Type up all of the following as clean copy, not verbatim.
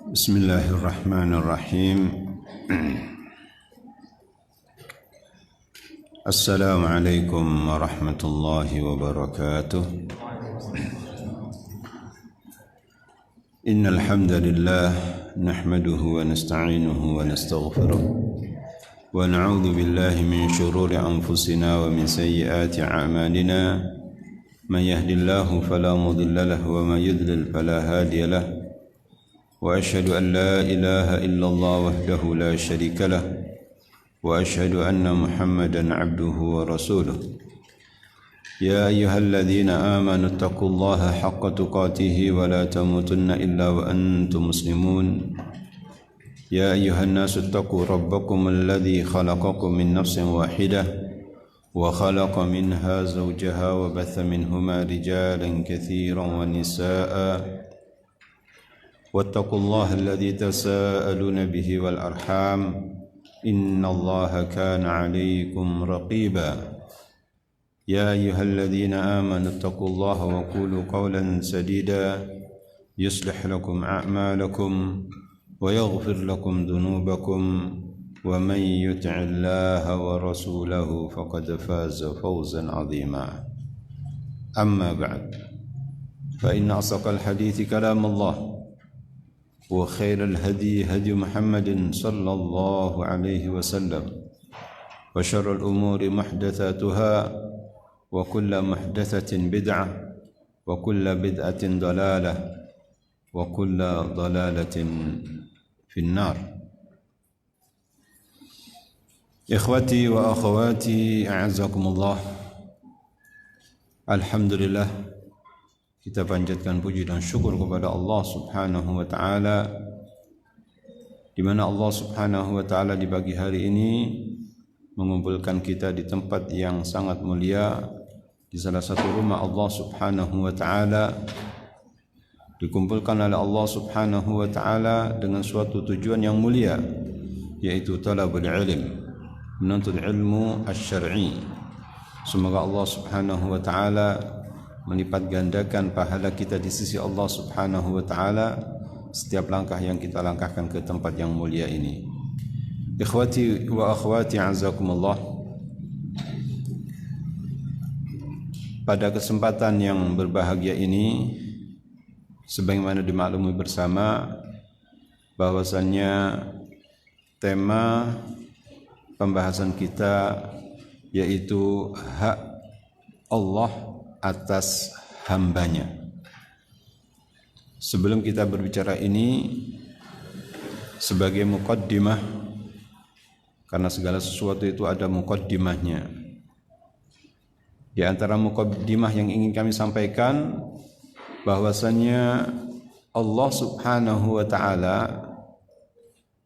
Bismillahirrahmanirrahim. Assalamualaikum warahmatullahi wabarakatuh. Innal hamdalillah nahmaduhu wa nasta'inuhu wa nastaghfiruh wa na'udzu billahi min shururi anfusina wa min sayyiati a'malina. Man yahdihillahu fala mudilla lahu wa man yudlil fala hadiya lahu. وأشهد أن لا إله إلا الله وحده لا شريك له وأشهد أن محمدا عبده ورسوله يا أيها الذين آمنوا اتقوا الله حق تقاته ولا تموتن إلا وأنتم مسلمون يا أيها الناس اتقوا ربكم الذي خلقكم من نفس واحدة وخلق منها زوجها وبث منهما رجالا كثيرا ونساء واتقوا الله الذي تساءلون به والأرحام إن الله كان عليكم رقيبا يا أيها الذين آمنوا اتقوا الله وقولوا قولا سديدا يصلح لكم أعمالكم ويغفر لكم ذنوبكم ومن يطع الله ورسوله فقد فاز فوزا عظيما أما بعد فإن أصدق الحديث كلام الله وخير الهدي هدي محمد صلى الله عليه وسلم وشر الأمور محدثاتها وكل محدثة بدعة وكل بدعة ضلالة وكل ضلالة في النار. إخوتي وأخواتي أعزكم الله. Alhamdulillah, kita panjatkan puji dan syukur kepada Allah Subhanahu wa taala, di mana Allah Subhanahu wa taala di pagi hari ini mengumpulkan kita di tempat yang sangat mulia, di salah satu rumah Allah Subhanahu wa taala. Dikumpulkan oleh Allah Subhanahu wa taala dengan suatu tujuan yang mulia, yaitu talabul ilm, menuntut ilmu asy-syar'i. Semoga Allah Subhanahu wa taala melipat gandakan pahala kita di sisi Allah Subhanahu wa taala setiap langkah yang kita langkahkan ke tempat yang mulia ini. Ikhwati wa akhwati azakumullah. Pada kesempatan yang berbahagia ini, sebagaimana dimaklumi bersama bahwasannya tema pembahasan kita yaitu hak Allah atas hambanya. Sebelum kita berbicara ini, sebagai muqaddimah, karena segala sesuatu itu ada muqaddimahnya. Di antara muqaddimah yang ingin kami sampaikan, bahwasanya Allah Subhanahu wa taala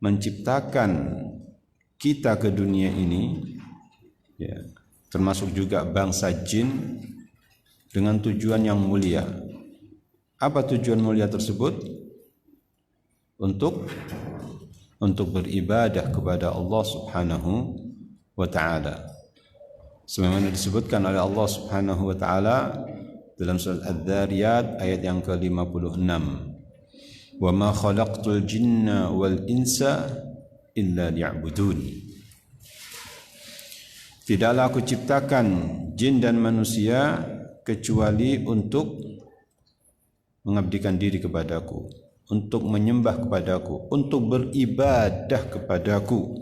menciptakan kita ke dunia ini, ya, termasuk juga bangsa jin, dengan tujuan yang mulia. Apa tujuan mulia tersebut? Untuk beribadah kepada Allah Subhanahu wa taala. Sebagaimana disebutkan oleh Allah Subhanahu wa taala dalam surat Adz-Dzariyat ayat yang ke-56. Wa ma khalaqtul jinna wal insa illa liya'budun. Tidaklah aku ciptakan jin dan manusia kecuali untuk mengabdikan diri kepadaku, untuk menyembah kepadaku, untuk beribadah kepadaku.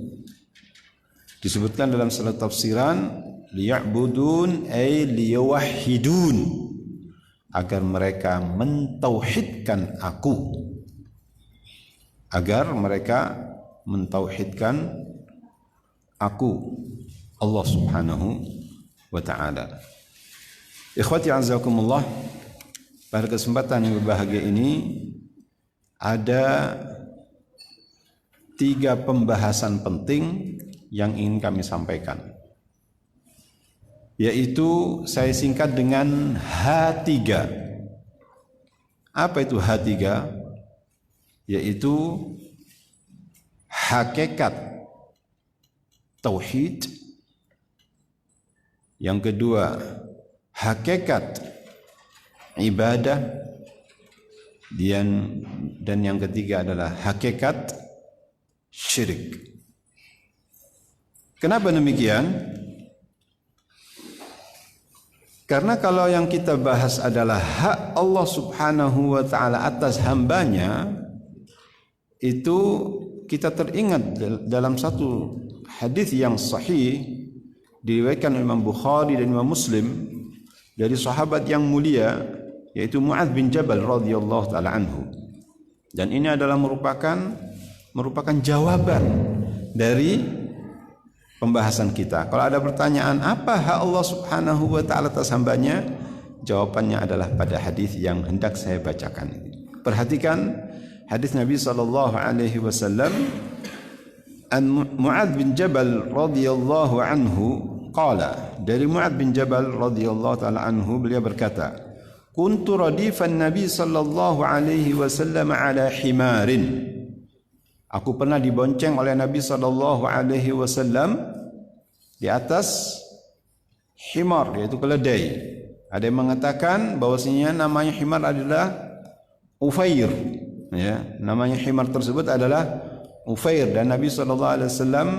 Disebutkan dalam salah tafsiran, liya'budun ay liyawahhidun, agar mereka mentauhidkan aku, agar mereka mentauhidkan aku, Allah Subhanahu wa ta'ala. Ikhwati azakumullah, pada kesempatan yang berbahagia ini ada 3 pembahasan penting yang ingin kami sampaikan, yaitu saya singkat dengan H3. Apa itu H3? Yaitu hakikat tauhid, yang kedua hakikat ibadah, dan yang ketiga adalah hakikat syirik. Kenapa demikian? Karena kalau yang kita bahas adalah hak Allah Subhanahu wa taala atas hambanya, itu kita teringat dalam satu hadis yang sahih diriwayatkan oleh Imam Bukhari dan Imam Muslim dari sahabat yang mulia yaitu Mu'adz bin Jabal radhiyallahu taala anhu. Dan ini adalah merupakan jawaban dari pembahasan kita. Kalau ada pertanyaan apa hak Allah Subhanahu wa taala atas hambanya, jawabannya adalah pada hadis yang hendak saya bacakan. Perhatikan hadis Nabi sallallahu alaihi wasallam an Mu'adz bin Jabal radhiyallahu anhu qala, dari Mu'adz bin Jabal radhiyallahu taala anhu beliau berkata, kuntu radifan Nabi sallallahu alaihi wasallam ala himarin. Aku pernah dibonceng oleh Nabi sallallahu alaihi wasallam di atas himar, yaitu keledai. Ada yang mengatakan bahwasanya namanya himar adalah Ufair, ya, namanya himar tersebut adalah Ufair, dan Nabi sallallahu alaihi wasallam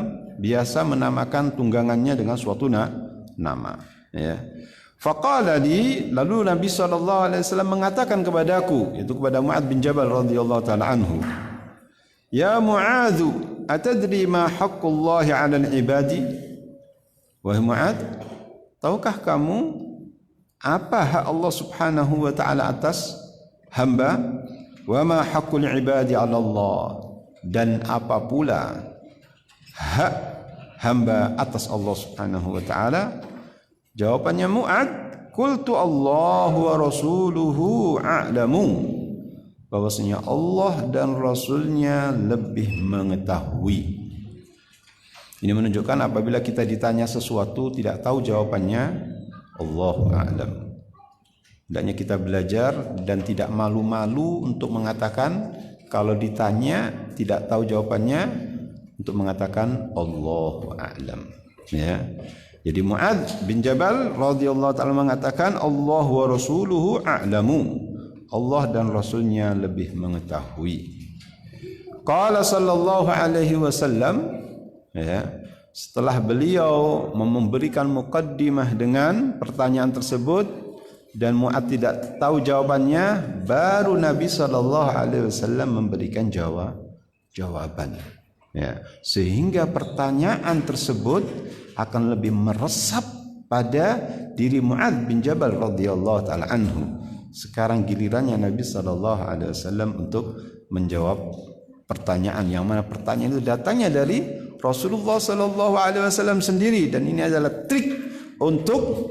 biasa menamakan tunggangannya dengan suatu nama, ya. Faqala li, lalu Nabi sallallahu alaihi wasallam mengatakan kepadaku, yaitu kepada Mu'adz bin Jabal radhiyallahu taala anhu, ya Mu'adz, atadri ma haqqullahi 'alal ibadi? Wahai Mu'adz, tahukah kamu apa hak Allah Subhanahu wa taala atas hamba? Wa ma haqqul ibadi 'ala Allah, dan apa pula hak hamba atas Allah Subhanahu wa taala? Jawabannya Mu'adz, qultu Allah wa rasuluhu a'lamu, bahwasanya Allah dan Rasulnya lebih mengetahui. Ini menunjukkan apabila kita ditanya sesuatu tidak tahu jawabannya, Allahu a'lam. Hendaknya kita belajar dan tidak malu-malu untuk mengatakan kalau ditanya tidak tahu jawabannya, untuk mengatakan Allahu a'lam, ya. Jadi Mu'adz bin Jabal radhiyallahu ta'ala mengatakan Allah wa rasuluhu a'lamu, Allah dan Rasulnya lebih mengetahui. Qala sallallahu alaihi wasallam, ya, setelah beliau memberikan muqaddimah dengan pertanyaan tersebut dan Mu'adz tidak tahu jawabannya, baru Nabi sallallahu alaihi wasallam memberikan jawaban, ya, sehingga pertanyaan tersebut akan lebih meresap pada diri Mu'adz bin Jabal radhiyallahu taala anhu. Sekarang gilirannya Nabi sallallahu alaihi wasallam untuk menjawab pertanyaan, yang mana pertanyaan itu datangnya dari Rasulullah sallallahu alaihi wasallam sendiri, dan ini adalah trik untuk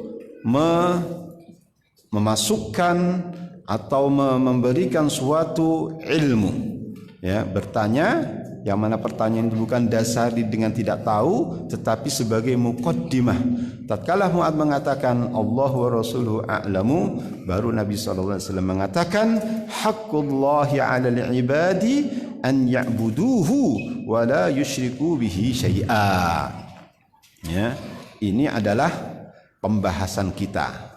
memasukkan atau memberikan suatu ilmu, ya, bertanya yang mana pertanyaan itu bukan dasari dengan tidak tahu, tetapi sebagai muqaddimah. Tatkala Mu'adz mengatakan Allah wa rasuluhu a'lamu, baru Nabi sallallahu alaihi wasallam mengatakan haqqullahi 'alal ibadi an ya'buduhu wa la yusyriku bihi syai'a. Ya, ini adalah pembahasan kita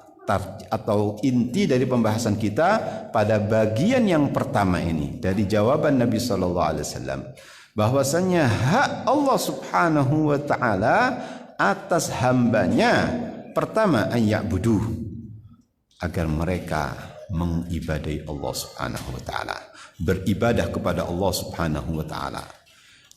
atau inti dari pembahasan kita pada bagian yang pertama ini dari jawaban Nabi sallallahu alaihi wasallam, bahwasanya hak Allah Subhanahu wa taala atas hambanya pertama an ya'budu, agar mereka mengibadahi Allah Subhanahu wa taala, beribadah kepada Allah Subhanahu wa taala.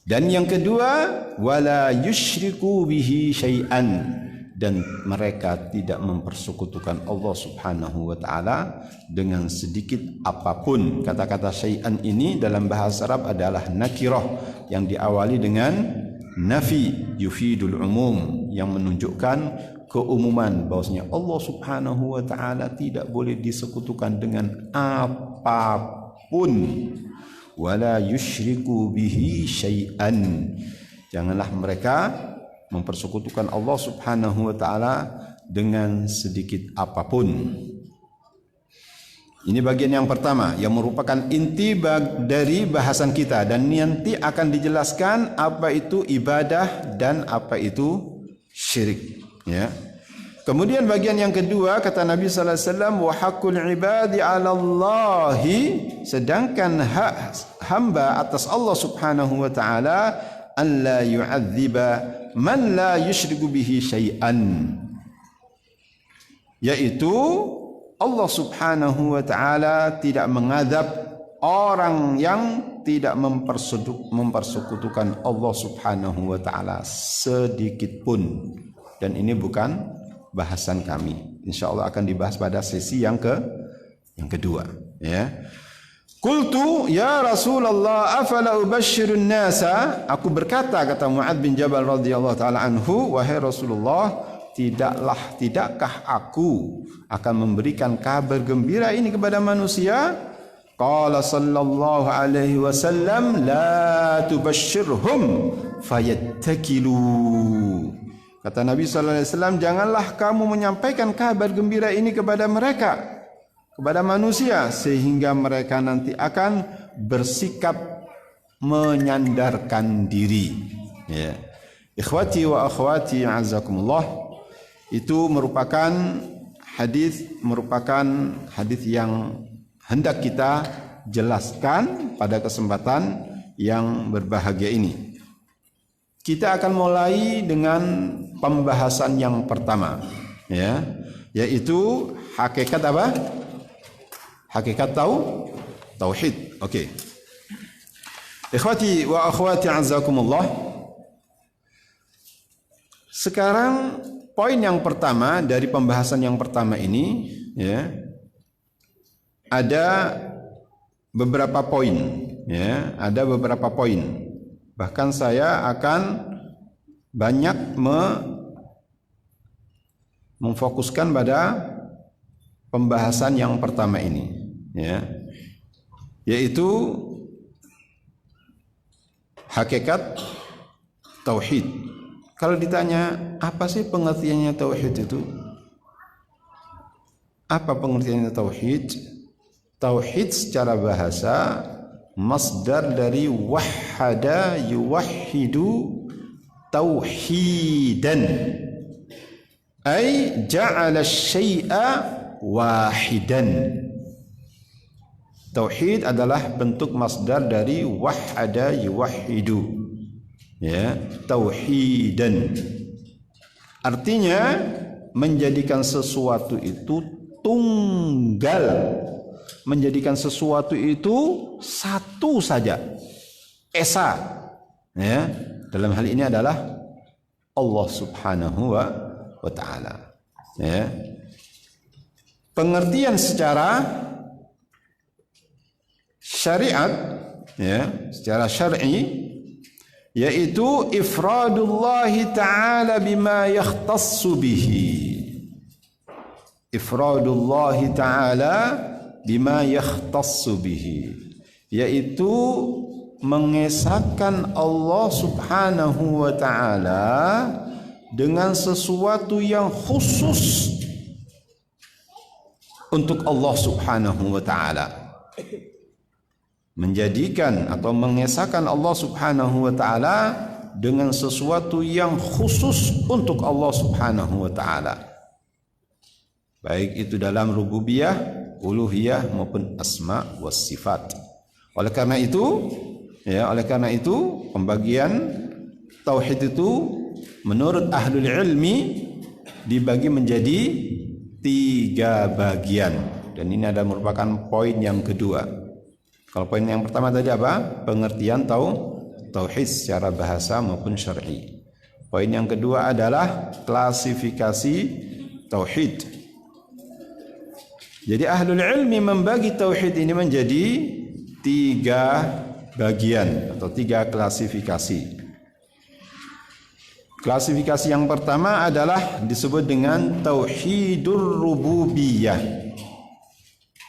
Dan yang kedua, wala yusyriku bihi syai'an, dan mereka tidak mempersekutukan Allah Subhanahu wa taala dengan sedikit apapun. Kata-kata syai'an ini dalam bahasa Arab adalah nakirah yang diawali dengan nafi yufidul umum, yang menunjukkan keumuman, bahwasanya Allah Subhanahu wa taala tidak boleh disekutukan dengan apapun. Wala yusyriku bihi syai'an, janganlah mereka mempersekutukan Allah Subhanahu wa taala dengan sedikit apapun. Ini bagian yang pertama yang merupakan inti dari bahasan kita, dan nanti akan dijelaskan apa itu ibadah dan apa itu syirik, ya. Kemudian bagian yang kedua kata Nabi sallallahu alaihi wasallam wa haqqul ibadi 'ala Allahi, sedangkan hak hamba atas Allah Subhanahu wa taala alla yu'adziba man la yusyriku bihi syai'an, yaitu Allah Subhanahu wa taala tidak mengadab orang yang tidak mempersekutukan Allah Subhanahu wa taala sedikit pun. Dan ini bukan bahasan kami. Insyaallah akan dibahas pada sesi yang kedua, ya. Qultu ya Rasulullah afala ubashshirun nasa, aku berkata kata Mu'adz bin Jabal radhiyallahu taala anhu, wahai Rasulullah, tidakkah aku akan memberikan kabar gembira ini kepada manusia? Qala sallallahu alaihi wasallam la tubashshirhum fayattakilu. Kata Nabi sallallahu alaihi wasallam, janganlah kamu menyampaikan kabar gembira ini kepada mereka, kepada manusia, sehingga mereka nanti akan bersikap menyandarkan diri. Ya. Ikhwati wa akhwati azakumullah, itu merupakan hadis yang hendak kita jelaskan pada kesempatan yang berbahagia ini. Kita akan mulai dengan pembahasan yang pertama, ya, yaitu hakikat apa? Hakikat tauhid. Oke. Ikhwati wa akhwati azakumullah. Sekarang poin yang pertama dari pembahasan yang pertama ini, ya, ada beberapa poin, ya, ada beberapa poin. Bahkan saya akan banyak memfokuskan pada pembahasan yang pertama ini, ya, yaitu hakikat tauhid. Kalau ditanya apa sih pengertiannya tauhid itu? Apa pengertiannya tauhid? Tauhid secara bahasa masdar dari wahhada yuwahhidu tauhidan, ay ja'ala syai'a wahidan. Tauhid adalah bentuk masdar dari wahhada yuwahhidu, ya, tauhidan. Artinya menjadikan sesuatu itu tunggal, menjadikan sesuatu itu satu saja, esa, ya. Dalam hal ini adalah Allah Subhanahu wa taala, ya. Pengertian secara syariat, ya, secara syar'i, yaitu ifradullah taala bima yakhtassu bihi. Ifradullah taala bima yakhtassu bihi, yaitu mengesahkan Allah Subhanahu wa taala dengan sesuatu yang khusus untuk Allah Subhanahu wa taala. Menjadikan atau mengesahkan Allah Subhanahu wa taala dengan sesuatu yang khusus untuk Allah Subhanahu wa taala. Baik itu dalam rububiyah, uluhiyah maupun asma was sifat. Oleh karena itu, pembagian tauhid itu menurut ahlul ilmi dibagi menjadi 3 bagian, dan ini adalah merupakan poin yang kedua. Kalau poin yang pertama tadi apa? Pengertian tauhid secara bahasa maupun syar'i. Poin yang kedua adalah klasifikasi tauhid. Jadi ahlul ilmi membagi tauhid ini menjadi 3 bagian atau 3 klasifikasi. Klasifikasi yang pertama adalah disebut dengan tauhidur rububiyah.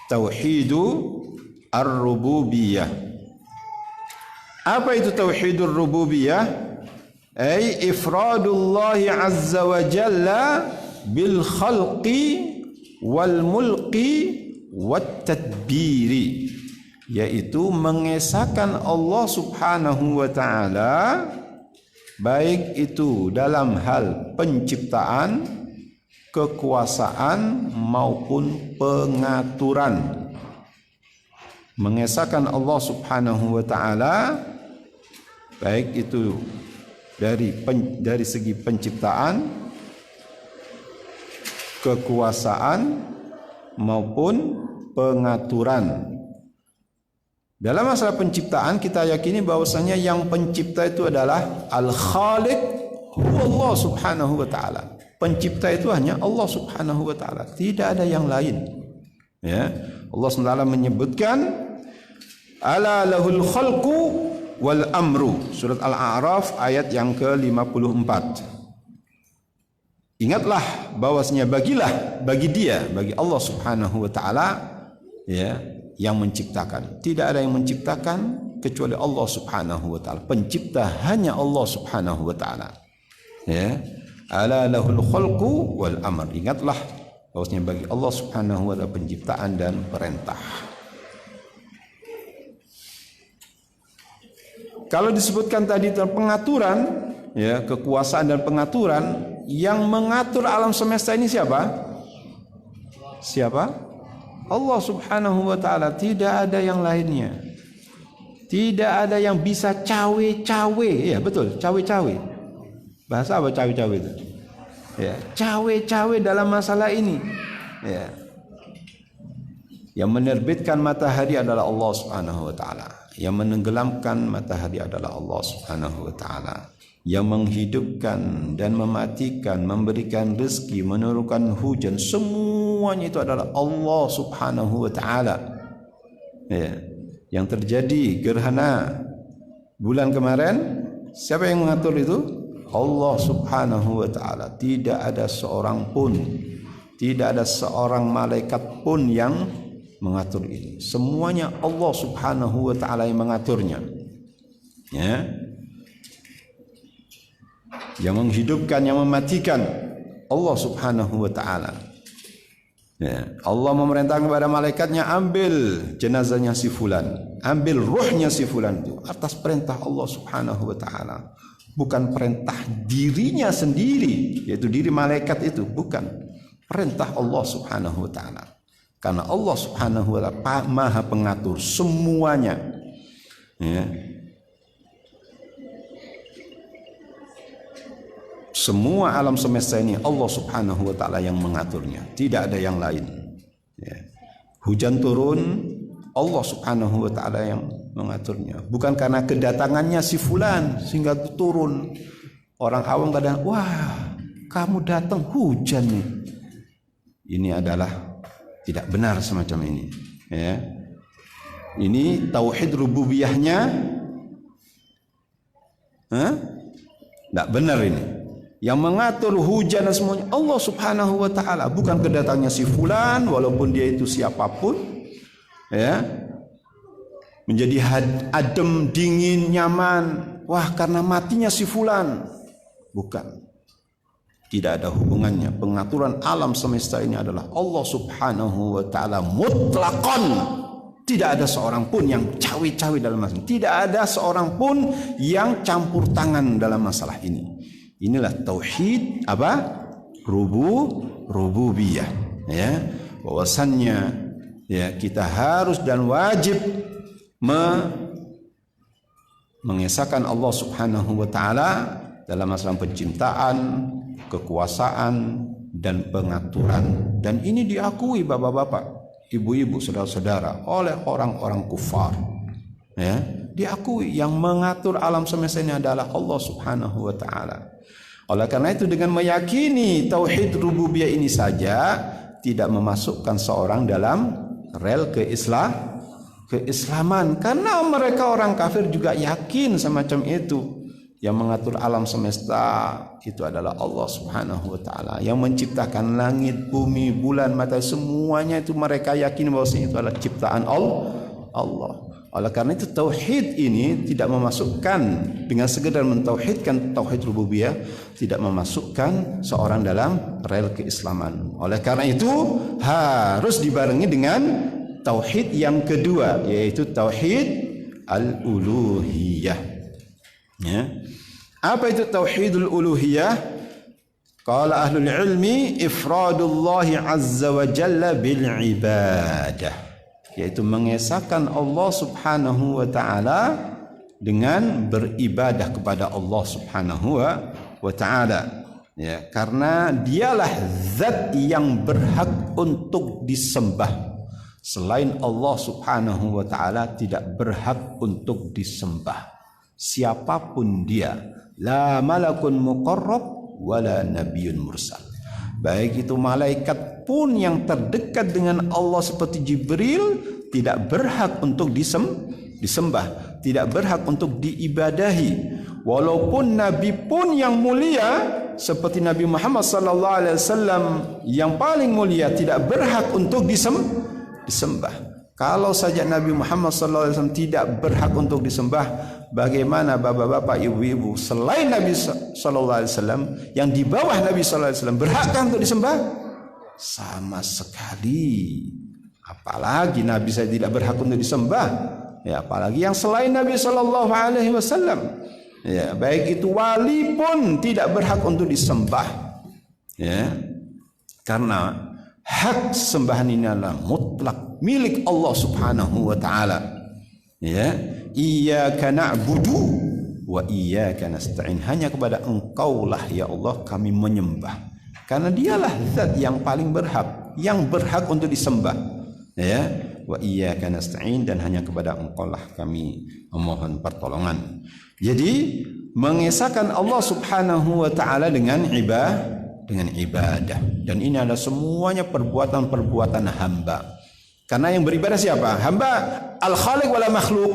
Tauhidur ar-rububiyah. Apa itu tauhidur rububiyah? Ay ifradullah azza wa jalla bil khalqi wal mulki wat tadbiri, yaitu mengesahkan Allah Subhanahu wa taala baik itu dalam hal penciptaan, kekuasaan maupun pengaturan. Mengesahkan Allah Subhanahu wa taala baik itu dari segi penciptaan, kekuasaan maupun pengaturan. Dalam masalah penciptaan kita yakini bahwasanya yang pencipta itu adalah Al-Khaliq, Allah Subhanahu wa taala. Pencipta itu hanya Allah Subhanahu wa taala, tidak ada yang lain. Ya, Allah SWT menyebutkan ala lahul khalqu wal amru, surat Al-A'raf ayat yang ke-54. Ingatlah bahwasanya bagi Allah Subhanahu wa taala ya yang menciptakan. Tidak ada yang menciptakan kecuali Allah Subhanahu wa taala. Pencipta hanya Allah Subhanahu wa taala. Ya. Ala lahul khalqu wal amr. Ingatlah bahwasanya bagi Allah Subhanahu wa taala penciptaan dan perintah. Kalau disebutkan tadi tentang pengaturan, ya, kekuasaan dan pengaturan, yang mengatur alam semesta ini siapa? Siapa? Allah Subhanahu wa taala, tidak ada yang lainnya. Tidak ada yang bisa cawe-cawe. Ya, betul, cawe-cawe. Bahasa apa cawe-cawe itu? Ya, cawe-cawe dalam masalah ini. Ya. Yang menerbitkan matahari adalah Allah Subhanahu wa taala. Yang menenggelamkan matahari adalah Allah Subhanahu wa taala. Yang menghidupkan dan mematikan, memberikan rezeki, menurunkan hujan, semuanya itu adalah Allah Subhanahu wa taala. Ya. Yang terjadi gerhana bulan kemarin, siapa yang mengatur itu? Allah Subhanahu wa taala. Tidak ada seorang pun, tidak ada seorang malaikat pun yang mengatur ini. Semuanya Allah Subhanahu wa taala yang mengaturnya. Ya. Yang menghidupkan, yang mematikan Allah Subhanahu wa taala. Ya. Allah memerintahkan kepada malaikatnya, ambil jenazahnya si fulan, ambil ruhnya si fulan itu atas perintah Allah Subhanahu wa taala. Bukan perintah dirinya sendiri, yaitu diri malaikat itu, bukan. Perintah Allah Subhanahu wa taala. Karena Allah Subhanahu wa taala Maha pengatur semuanya. Ya. Semua alam semesta ini Allah Subhanahu wa taala yang mengaturnya, tidak ada yang lain. Ya. Hujan turun, Allah Subhanahu wa taala yang mengaturnya. Bukan karena kedatangannya si fulan sehingga turun. Orang awam kadang, wah, kamu datang hujan nih. Ini adalah tidak benar semacam ini. Ya. Ini tauhid rububiyahnya, tidak benar ini. Yang mengatur hujan dan semuanya Allah Subhanahu wa taala, bukan kedatangnya si fulan walaupun dia itu siapapun. Ya. Menjadi adem, dingin, nyaman. Wah, karena matinya si fulan. Bukan. Tidak ada hubungannya. Pengaturan alam semesta ini adalah Allah Subhanahu wa taala mutlaqan. Tidak ada seorang pun yang cawe-cawe dalam masalah ini. Tidak ada seorang pun yang campur tangan dalam masalah ini. Inilah tauhid apa? Rububiyah. Ya, bahwasannya ya kita harus dan wajib mengesahkan Allah Subhanahu wa taala dalam masalah penciptaan, kekuasaan dan pengaturan. Dan ini diakui bapak-bapak, ibu-ibu, saudara-saudara oleh orang-orang kufar. Ya, diakui yang mengatur alam semesta ini adalah Allah Subhanahu wa taala. Oleh karena itu dengan meyakini tauhid rububiyah ini saja tidak memasukkan seorang dalam rel keislaman, karena mereka orang kafir juga yakin semacam itu. Yang mengatur alam semesta itu adalah Allah Subhanahu wa taala, yang menciptakan langit, bumi, bulan, matahari, semuanya itu mereka yakin bahwa itu adalah ciptaan Allah. Oleh karena itu tauhid ini tidak memasukkan, dengan sekedar mentauhidkan tauhid rububiyah, tidak memasukkan seorang dalam rel keislaman. Oleh karena itu harus dibarengi dengan tauhid yang kedua, yaitu tauhid al-uluhiyah. Ya. Apa itu tauhidul uluhiyah? Qala ahlul ilmi ifradullahi azza wa jalla bil ibadah, yaitu mengesahkan Allah subhanahu wa ta'ala dengan beribadah kepada Allah subhanahu wa ta'ala. Ya, karena dialah zat yang berhak untuk disembah. Selain Allah subhanahu wa ta'ala tidak berhak untuk disembah siapapun dia, la malakun muqarrab wala nabiyyun mursal. Baik itu malaikat pun yang terdekat dengan Allah seperti Jibril tidak berhak untuk disembah, tidak berhak untuk diibadahi. Walaupun nabi pun yang mulia seperti Nabi Muhammad sallallahu alaihi wasallam yang paling mulia tidak berhak untuk disembah. Kalau saja Nabi Muhammad sallallahu alaihi wasallam tidak berhak untuk disembah, bagaimana bapak-bapak, ibu-ibu selain Nabi sallallahu alaihi wasallam yang di bawah Nabi sallallahu alaihi wasallam berhakkah untuk disembah? Sama sekali. Apalagi Nabi saya tidak berhak untuk disembah, ya apalagi yang selain Nabi sallallahu alaihi wasallam. Ya, baik itu wali pun tidak berhak untuk disembah. Ya. Karena hak sembahan ini adalah mutlak milik Allah subhanahu wa ta'ala. Ya, iyyaka na'budu wa iyyaka nasta'in. Hanya kepada Engkaulah ya Allah kami menyembah. Karena dialah zat yang paling berhak, yang berhak untuk disembah. Ya, wa iyyaka nasta'in, dan hanya kepada Engkaulah kami memohon pertolongan. Jadi mengesahkan Allah subhanahu wa ta'ala dengan ibadah, dan ini adalah semuanya perbuatan-perbuatan hamba. Karena yang beribadah siapa? Hamba. Al-Khaliq wala makhluk?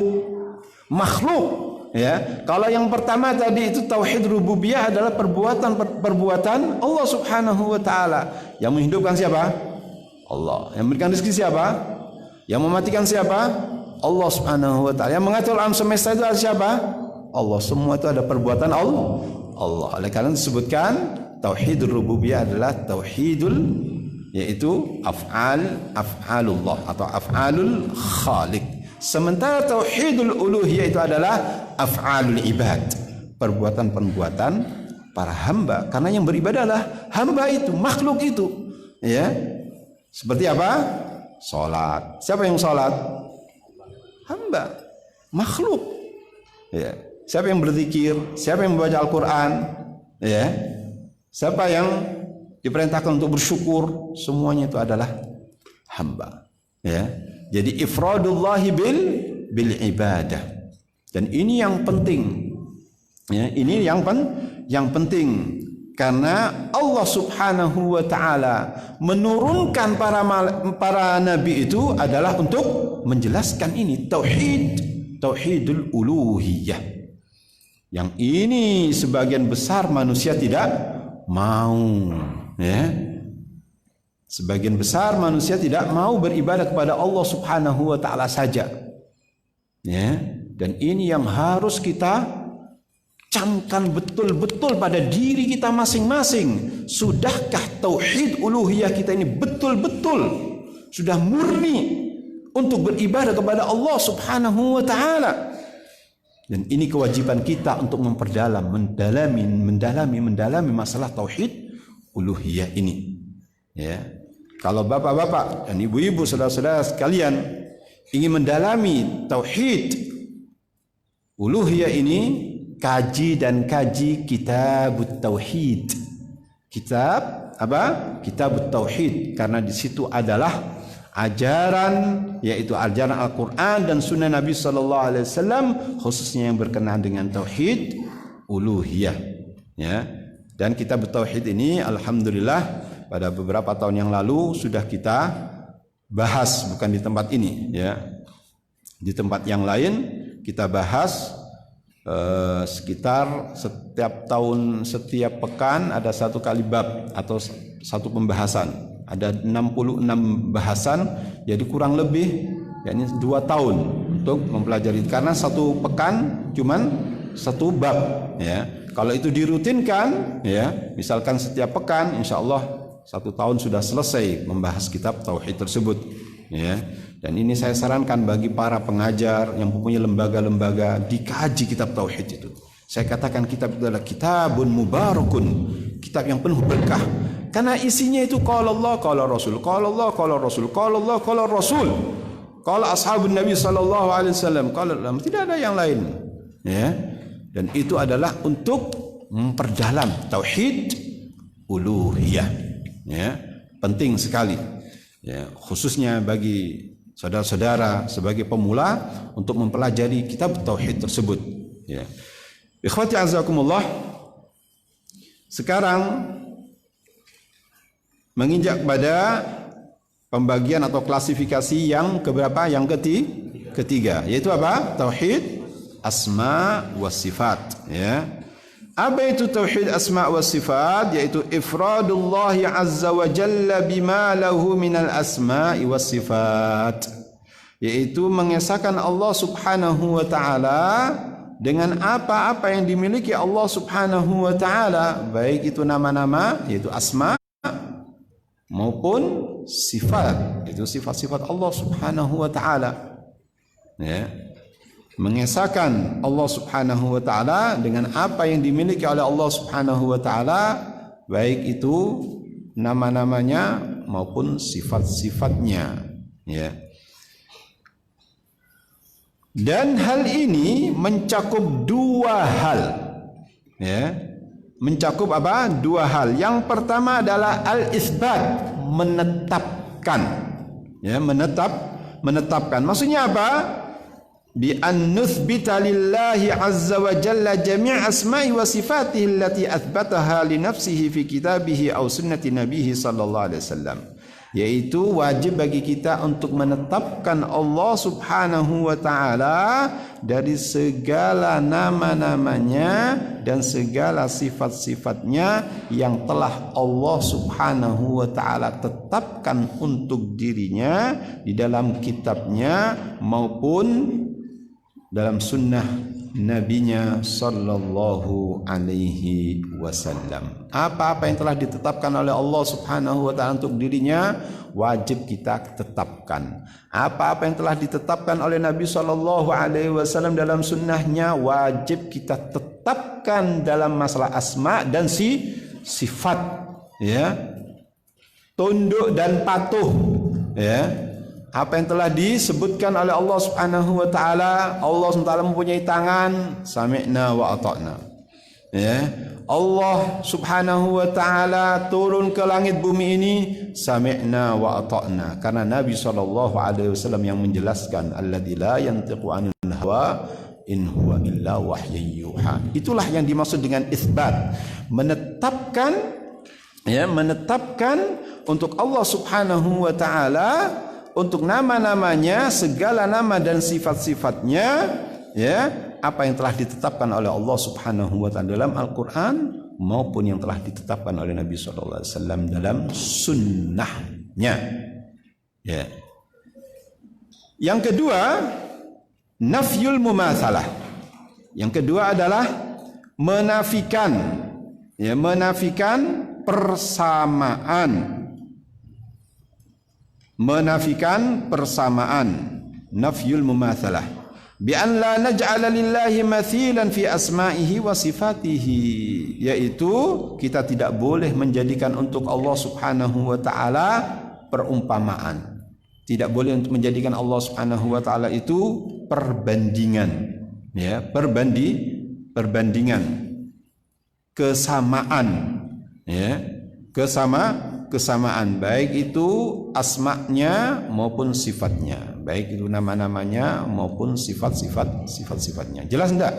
Makhluk. Ya, kalau yang pertama tadi itu tauhid rububiyah adalah perbuatan Allah subhanahu wa ta'ala. Yang menghidupkan siapa? Allah. Yang memberikan rezeki siapa? Yang mematikan siapa? Allah subhanahu wa ta'ala. Yang mengatur alam semesta itu adalah siapa? Allah. Semua itu ada perbuatan Allah. Oleh karena disebutkan tauhidul rububiyah adalah tauhidul, yaitu af'alullah atau af'alul khaliq. Sementara tauhidul uluhiyah itu adalah af'alul ibad, perbuatan-perbuatan para hamba. Karena yang beribadah adalah hamba itu, makhluk itu. Ya. Seperti apa? Salat. Siapa yang salat? Hamba, makhluk. Ya. Siapa yang berzikir? Siapa yang membaca Al-Quran? Ya. Siapa yang diperintahkan untuk bersyukur? Semuanya itu adalah hamba. Ya. Jadi ifradullahi bil ibadah. Dan ini yang penting. Ya, ini yang penting karena Allah subhanahu wa ta'ala menurunkan para nabi itu adalah untuk menjelaskan ini tauhidul uluhiyah. Yang ini sebagian besar manusia tidak mau, ya. Sebagian besar manusia tidak mau beribadah kepada Allah subhanahu wa ta'ala saja. Ya. Dan ini yang harus kita camkan betul-betul pada diri kita masing-masing. Sudahkah tauhid uluhiyah kita ini betul-betul sudah murni untuk beribadah kepada Allah subhanahu wa ta'ala? Dan ini kewajiban kita untuk mendalami masalah tauhid uluhiyah ini. Ya. Kalau bapak-bapak dan ibu-ibu saudara-saudara sekalian ingin mendalami tauhid uluhiyah ini, kaji kitabut tauhid. Kitab apa? Kitabut tauhid, karena di situ adalah ajaran, yaitu ajaran Al-Quran dan Sunnah Nabi Sallallahu Alaihi Wasallam, khususnya yang berkenaan dengan tauhid uluhiyah. Ya. Dan kitab tauhid ini, alhamdulillah, pada beberapa tahun yang lalu sudah kita bahas, bukan di tempat ini, ya. Di tempat yang lain kita bahas sekitar setiap tahun, setiap pekan ada satu kali bab atau satu pembahasan. Ada 66 bahasan, jadi kurang lebih yakni 2 tahun untuk mempelajari, karena satu pekan cuman satu bab, ya. Kalau itu dirutinkan, ya, misalkan setiap pekan, insya Allah 1 tahun sudah selesai membahas kitab tauhid tersebut, ya. Dan ini saya sarankan bagi para pengajar yang mempunyai lembaga-lembaga, dikaji kitab tauhid itu. Saya katakan kitab itu adalah kitabun mubarakun, kitab yang penuh berkah. Karena isinya itu qala Allah, qala Rasul, qala Allah, qala Rasul, qala Allah, qala Rasul, qala ashabun Nabi sallallahu alaihi wasallam, qala tidak ada yang lain. Ya. Dan itu adalah untuk memperdalam tauhid uluhiyah. Ya, penting sekali. Ya, khususnya bagi saudara-saudara sebagai pemula untuk mempelajari kitab tauhid tersebut. Ya. Ikhwati azakumullah. Sekarang menginjak pada pembagian atau klasifikasi yang keberapa? Yang ketiga, yaitu apa? Tauhid asma wa sifat. Ya. Apa itu tauhid asma wa sifat? Yaitu ifradullah azza wa jalla bima lahu minal asma'i was sifat. Yaitu mengesahkan Allah subhanahu wa ta'ala dengan apa-apa yang dimiliki Allah subhanahu wa ta'ala, baik itu nama-nama, yaitu asma, maupun sifat, itu sifat-sifat Allah subhanahu wa ta'ala. Ya. Mengesahkan Allah subhanahu wa ta'ala dengan apa yang dimiliki oleh Allah subhanahu wa ta'ala, baik itu nama-namanya maupun sifat-sifatnya. Ya. Dan hal ini mencakup dua hal. Ya. Mencakup apa? Dua hal. Yang pertama adalah al-isbat, menetapkan. Ya, menetapkan. Maksudnya apa? Bi an nuthbita lillahi azza wa jalla jami' asma'i wa sifatihi allati athbataha li nafsihi fi kitabihi aw sunnati nabihi sallallahu alaihi wasallam. Yaitu wajib bagi kita untuk menetapkan Allah subhanahu wa ta'ala dari segala nama-namanya dan segala sifat-sifatnya yang telah Allah subhanahu wa ta'ala tetapkan untuk dirinya di dalam kitabnya maupun dalam sunnah nabinya sallallahu alaihi wasallam. Apa-apa yang telah ditetapkan oleh Allah subhanahu wa ta'ala untuk dirinya, wajib kita tetapkan. Apa-apa yang telah ditetapkan oleh Nabi sallallahu alaihi wasallam dalam sunnahnya, wajib kita tetapkan dalam masalah asma dan sifat. Ya. Tunduk dan patuh. Ya. Apa yang telah disebutkan oleh Allah subhanahu wa ta'ala, Allah SWT mempunyai tangan, sami'na wa ata'na. Ya. Allah subhanahu wa ta'ala turun ke langit bumi ini, sami'na wa ata'na. Karena Nabi SAW yang menjelaskan, alladzi la yantiqu anil hawa in huwa illa wahyun yuha. Itulah yang dimaksud dengan isbat, menetapkan, ya, menetapkan untuk Allah subhanahu wa ta'ala, untuk nama-namanya, segala nama dan sifat-sifatnya, ya, apa yang telah ditetapkan oleh Allah subhanahu wa ta'ala dalam Al-Quran maupun yang telah ditetapkan oleh Nabi SAW dalam sunnahnya. Ya. Yang kedua, nafyul mumatsalah. Yang kedua adalah menafikan, ya, menafikan persamaan. Menafikan persamaan, nafyul mumatsalah, bi an la naj'ala lillahi mathilan fi asma'ihi wa sifatihi, yaitu kita tidak boleh menjadikan untuk Allah subhanahu wa ta'ala perumpamaan. Tidak boleh untuk menjadikan Allah subhanahu wa ta'ala itu perbandingan, ya, perbandingan, kesamaan, ya, kesamaan, baik itu asma'nya maupun sifatnya, baik itu nama-namanya maupun sifat-sifatnya. Jelas enggak?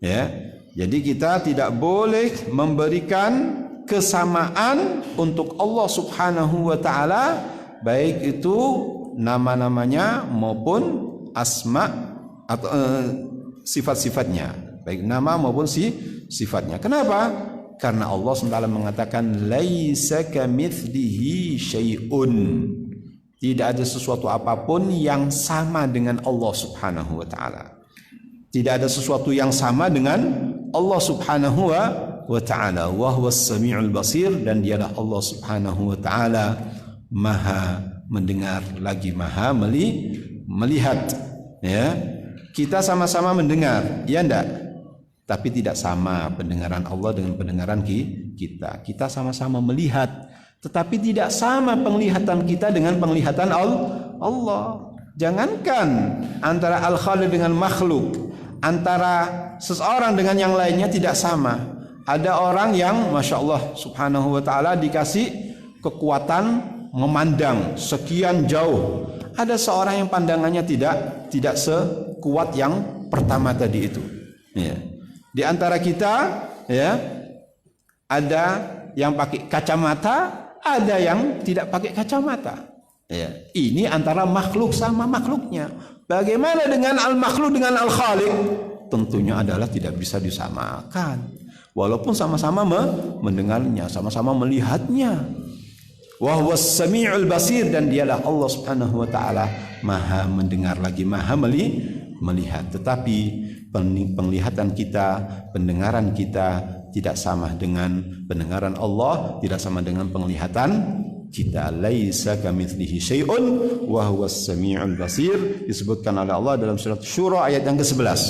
Ya. Jadi kita tidak boleh memberikan kesamaan untuk Allah subhanahu wa ta'ala, baik itu nama-namanya maupun asma atau sifat-sifatnya, baik nama maupun sifatnya. Kenapa? Karena Allah SWT mengatakan laisa kamitslihi syai'un. Tidak ada sesuatu apapun yang sama dengan Allah Subhanahu wa taala. Tidak ada sesuatu yang sama dengan Allah Subhanahu wa taala. Wa huwas samiul basir, dan dialah Allah Subhanahu wa taala Maha mendengar lagi Maha melihat. Ya. Kita sama-sama mendengar, ya enggak? Tapi tidak sama pendengaran Allah dengan pendengaran kita. Kita sama-sama melihat, tetapi tidak sama penglihatan kita dengan penglihatan Allah. Jangankan antara al-khaliq dengan makhluk, antara seseorang dengan yang lainnya tidak sama. Ada orang yang Masya Allah subhanahu wa ta'ala dikasih kekuatan memandang sekian jauh. Ada seorang yang pandangannya tidak sekuat yang pertama tadi itu. Ya. Di antara kita, ya, ada yang pakai kacamata, ada yang tidak pakai kacamata. Ya, ini antara makhluk sama makhluknya. Bagaimana dengan al-makhluk dengan al-khaliq? Tentunya adalah tidak bisa disamakan. Walaupun sama-sama mendengarnya, sama-sama melihatnya. Wa huwas sami'ul basir, dan dialah Allah Subhanahu wa taala Maha mendengar lagi Maha melihat. Tetapi penglihatan kita, pendengaran kita tidak sama dengan pendengaran Allah, tidak sama dengan penglihatan kita. Laisa kamitslihi syai'un wa huwas sami'ul basir, disebutkan oleh Allah dalam surat Syura ayat yang ke-11.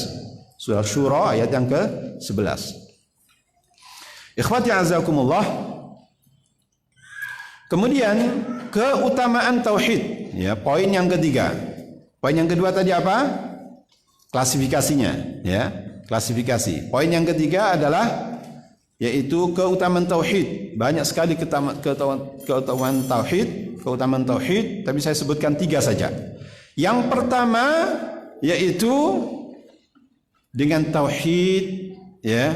Surat Syura ayat yang ke-11. Ikhwati azakumullah. Kemudian keutamaan tauhid, ya, poin yang ketiga. Poin yang kedua tadi apa? Klasifikasinya, ya, klasifikasi. Poin yang ketiga adalah yaitu keutamaan tauhid. Banyak sekali keutamaan tauhid, tapi saya sebutkan 3 saja. Yang pertama yaitu dengan tauhid, ya,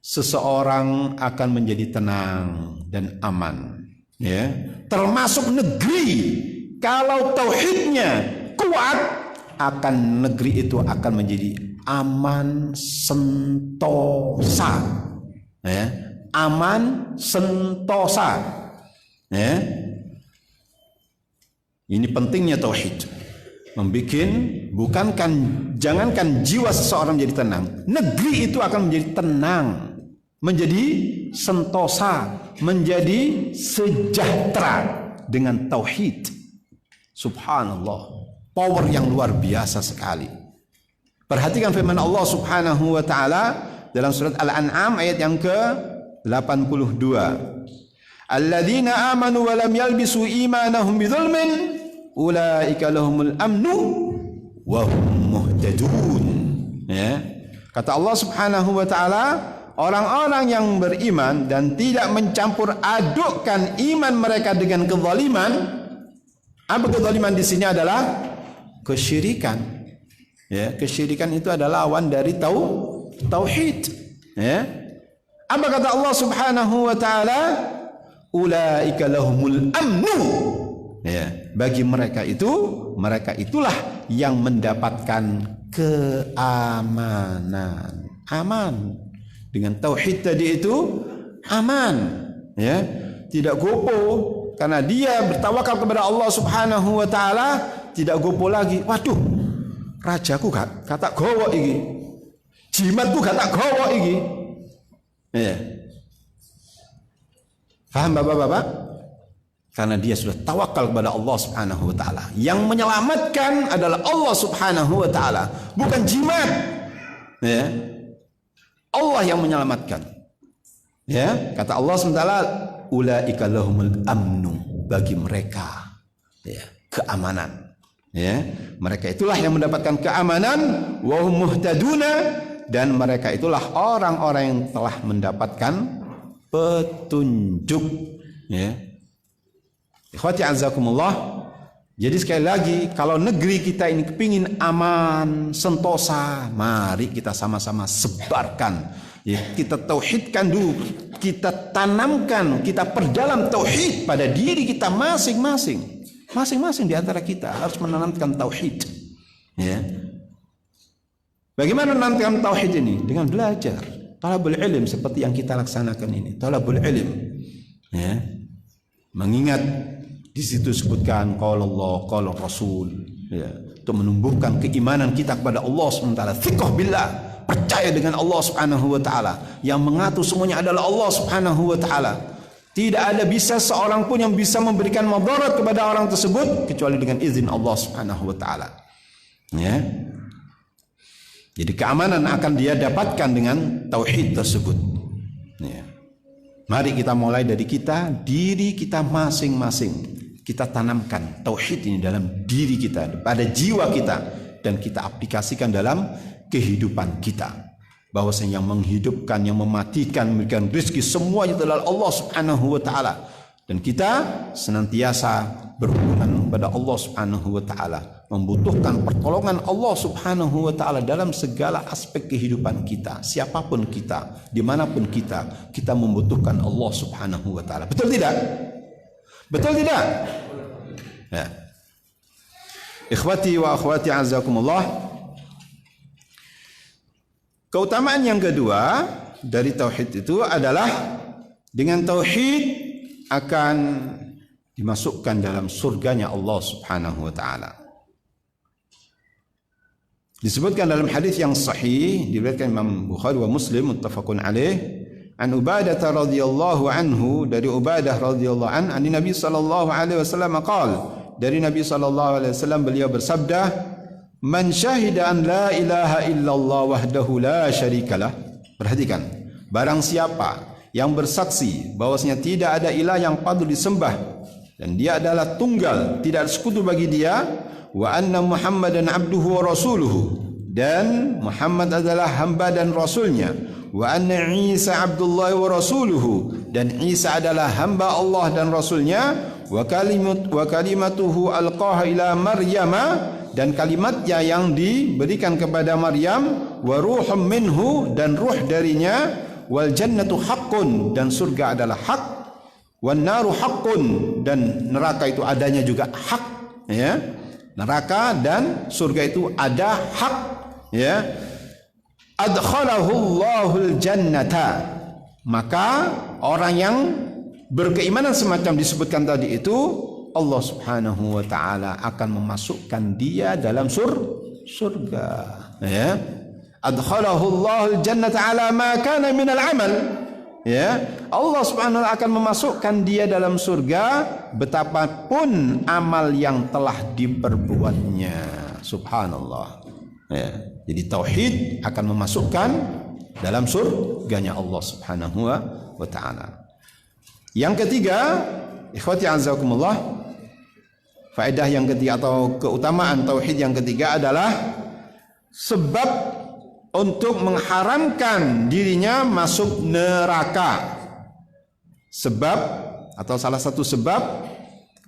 seseorang akan menjadi tenang dan aman, ya. Termasuk negeri, kalau tauhidnya kuat, akan negeri itu akan menjadi aman sentosa. Ya, aman sentosa. Ya. Ini pentingnya tauhid. Jangankan jiwa seseorang menjadi tenang, negeri itu akan menjadi tenang, menjadi sentosa, menjadi sejahtera dengan tauhid. Subhanallah, power yang luar biasa sekali. Perhatikan firman Allah Subhanahu wa taala dalam surat Al-An'am ayat yang ke-82. Alladzina amanu wa lam yalbisu imanahum bidzulmin ulaika lahumul amnu wa hum muhtadun. Ya. Kata Allah Subhanahu wa taala, orang-orang yang beriman dan tidak mencampur adukkan iman mereka dengan kezaliman. Apa kezaliman di sini adalah kesyirikan. Ya, kesyirikan itu adalah lawan dari tauhid. Ya. Apa kata Allah Subhanahu wa taala? Ulaika lahumul amnu. Ya, bagi mereka itulah yang mendapatkan keamanan. Aman. Dengan tauhid tadi itu aman, ya. Tidak gopo karena dia bertawakal kepada Allah Subhanahu wa taala, tidak gopo lagi. Waduh, rajaku gak tak gowo iki. Jimatku gak tak gowo iki. Ya. Paham Bapak-bapak? Karena dia sudah tawakal kepada Allah Subhanahu wa taala. Yang menyelamatkan adalah Allah Subhanahu wa taala, bukan jimat. Ya. Allah yang menyelamatkan. Ya, kata Allah SWT, ulaika lahumul amnu, bagi mereka, ya, keamanan. Ya, mereka itulah yang mendapatkan keamanan, wa hum muhtaduna, dan mereka itulah orang-orang yang telah mendapatkan petunjuk. Ya. Ikhwati azakumullah. Jadi sekali lagi, kalau negeri kita ini kepingin aman, sentosa, mari kita sama-sama sebarkan. Ya, kita tauhidkan dulu, kita tanamkan, kita perdalam tauhid pada diri kita masing-masing. Masing-masing di antara kita harus menanamkan tauhid. Ya. Bagaimana menanamkan tauhid ini? Dengan belajar. Talabul ilm seperti yang kita laksanakan ini. Talabul ilm. Ya. Mengingat di situ sebutkan qala Allah, qala Rasul, ya, untuk menumbuhkan keimanan kita kepada Allah SWT. Thiqah billah, percaya dengan Allah Subhanahu wa taala. Yang mengatur semuanya adalah Allah Subhanahu wa taala. Tidak ada bisa seorang pun yang bisa memberikan madarat kepada orang tersebut kecuali dengan izin Allah Subhanahu wa taala. Ya. Jadi keamanan akan dia dapatkan dengan tauhid tersebut. Ya. Mari kita mulai dari diri kita masing-masing. Kita tanamkan tauhid ini dalam diri kita, pada jiwa kita, dan kita aplikasikan dalam kehidupan kita. Bahwasanya yang menghidupkan, yang mematikan, memberikan rezeki semuanya adalah Allah Subhanahu wa taala. Dan kita senantiasa berhubungan pada Allah Subhanahu wa taala, membutuhkan pertolongan Allah Subhanahu wa taala dalam segala aspek kehidupan kita. Siapapun kita, dimanapun kita membutuhkan Allah Subhanahu wa taala. Betul tidak? Betul tidak? Ya. Ikhwati wa akhwati azakumullah. Keutamaan yang kedua dari tauhid itu adalah dengan tauhid akan dimasukkan dalam surganya Allah Subhanahu wa taala. Disebutkan dalam hadis yang sahih diriwayatkan Imam Bukhari wa Muslim muttafaqun alaih an Ubadah radhiyallahu anhu, dari Ubadah radhiyallahu an Nabi sallallahu alaihi wasallam qala, dari Nabi sallallahu alaihi wasallam beliau bersabda, man syahida an la ilaha illallah wahdahu la syarikalah. Perhatikan, barang siapa yang bersaksi bahwasanya tidak ada ilah yang patut disembah dan dia adalah tunggal, tidak ada sekutu bagi dia, wa anna Muhammadan abduhu wa rasuluhu, dan Muhammad adalah hamba dan rasulnya, wa anna Isa abdullah wa rasuluhu, dan Isa adalah hamba Allah dan rasulnya, wa kalimatuhu alqaha ila Maryama, dan kalimatnya yang diberikan kepada Maryam, wa ruhum minhu, dan ruh darinya, wal jannatu haqqun, dan surga adalah hak, wan naru haqqun, dan neraka itu adanya juga hak, ya. Neraka dan surga itu ada hak, ya. Adkhalahu Allahul jannata, maka orang yang berkeimanan semacam disebutkan tadi itu, Allah Subhanahu wa taala akan memasukkan dia dalam surga, ya. Adkhalahu Allahul jannata ala ma kana minal amal, ya. Allah Subhanahu wa taala akan memasukkan dia dalam surga betapapun amal yang telah diperbuatnya. Subhanallah, ya. Jadi tauhid akan memasukkan dalam surganya Allah Subhanahu wa taala. Yang ketiga, ikhwati azakumullah, faedah yang ketiga atau keutamaan tauhid yang ketiga adalah sebab untuk mengharamkan dirinya masuk neraka. Sebab atau salah satu sebab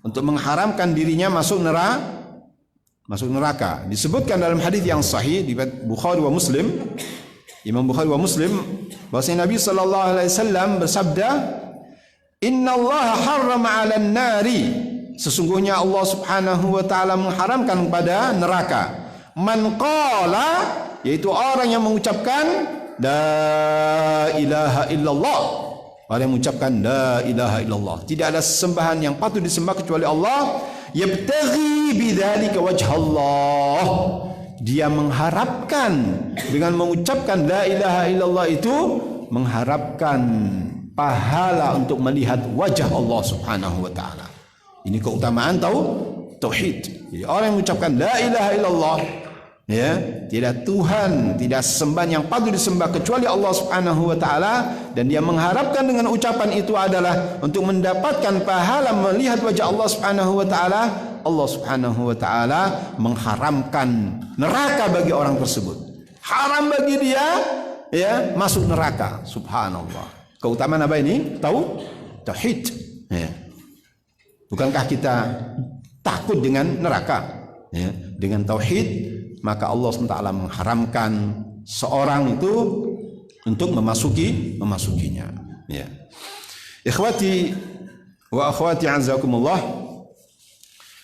untuk mengharamkan dirinya masuk neraka. Disebutkan dalam hadis yang sahih di Bukhari wa Muslim, Imam Bukhari wa Muslim, bahwasanya Nabi sallallahu alaihi wasallam bersabda, innallaha harrama 'alan nari, sesungguhnya Allah Subhanahu wa taala mengharamkan pada neraka, man qala, yaitu orang yang mengucapkan la ilaha illallah, orang yang mengucapkan la ilaha illallah, tidak ada sesembahan yang patut disembah kecuali Allah, yabtaghi bidzalika wajhallah, dia mengharapkan dengan mengucapkan la ilaha illallah itu mengharapkan pahala untuk melihat wajah Allah Subhanahu wa taala. Ini keutamaan tauhid. Jadi orang yang mengucapkan la ilaha illallah, ya, tidak Tuhan, tidak sembahan yang patut disembah kecuali Allah Subhanahu wa taala, dan dia mengharapkan dengan ucapan itu adalah untuk mendapatkan pahala melihat wajah Allah Subhanahu wa taala. Allah Subhanahu wa taala mengharamkan neraka bagi orang tersebut. Haram bagi dia, ya, masuk neraka. Subhanallah. Keutamaan apa ini? Tauhid. Ya. Bukankah kita takut dengan neraka? Ya. Dengan tauhid, maka Allah SWT mengharamkan seorang itu untuk memasukinya. Ya. Ikhwati wa akhwati azakumullah.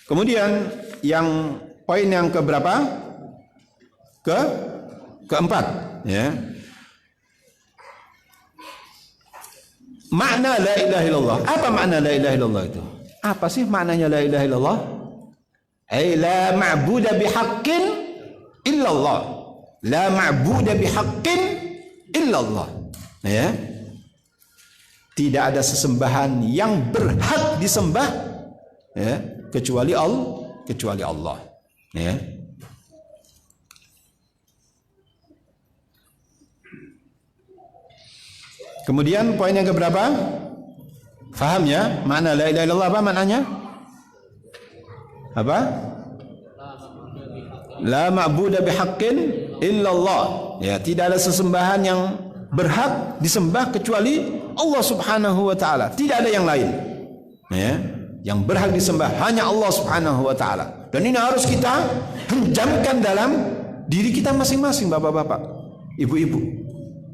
Kemudian yang poin yang keberapa? Keempat, ya. Makna la ilaha illallah. Apa makna la ilaha illallah itu? Apa sih maknanya la ilaha illallah? Ai la ma'budu bihaqqin illallah. La ma'budu bihaqqin illallah. Ya. Tidak ada sesembahan yang berhak disembah, ya, kecuali Allah. Ya. Kemudian poin yang keberapa? Faham ya? Makna la ilaha illallah apa maknanya? Apa? La ma'budu bihaqqin illallah. Ya, tidak ada sesembahan yang berhak disembah kecuali Allah Subhanahu wa taala. Tidak ada yang lain. Ya, yang berhak disembah hanya Allah Subhanahu wa taala. Dan ini harus kita henjamkan dalam diri kita masing-masing, bapak-bapak, ibu-ibu.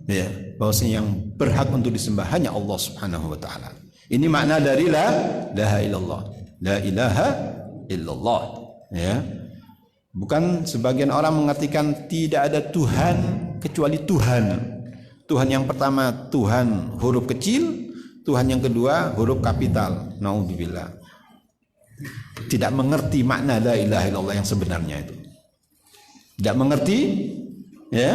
Ya, bahwasanya yang berhak untuk disembah hanya Allah Subhanahu wa taala. Ini makna dari la ilaha illallah. La ilaha illallah. Ya. Bukan sebagian orang mengartikan tidak ada Tuhan kecuali Tuhan. Tuhan yang pertama Tuhan huruf kecil, Tuhan yang kedua huruf kapital. Naudzubillah. Tidak mengerti makna la ilaha illallah yang sebenarnya itu. Tidak mengerti ya,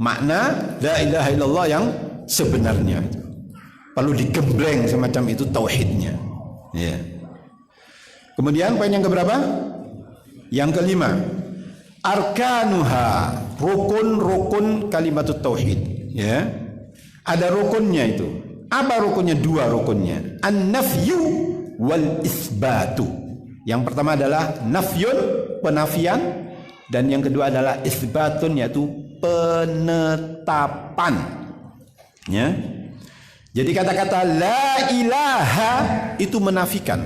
makna la ilaha illallah yang sebenarnya itu. Perlu digembleng semacam itu tauhidnya. Ya. Kemudian poin yang keberapa? Yang kelima, arkanuha, rukun-rukun kalimatut tauhid. Ya, ada rukunnya itu. Apa rukunnya? Dua rukunnya. An-nafyu wal isbatu. Yang pertama adalah nafyun, penafian, dan yang kedua adalah isbatun, yaitu penetapan. Ya. Jadi kata-kata la ilaha itu menafikan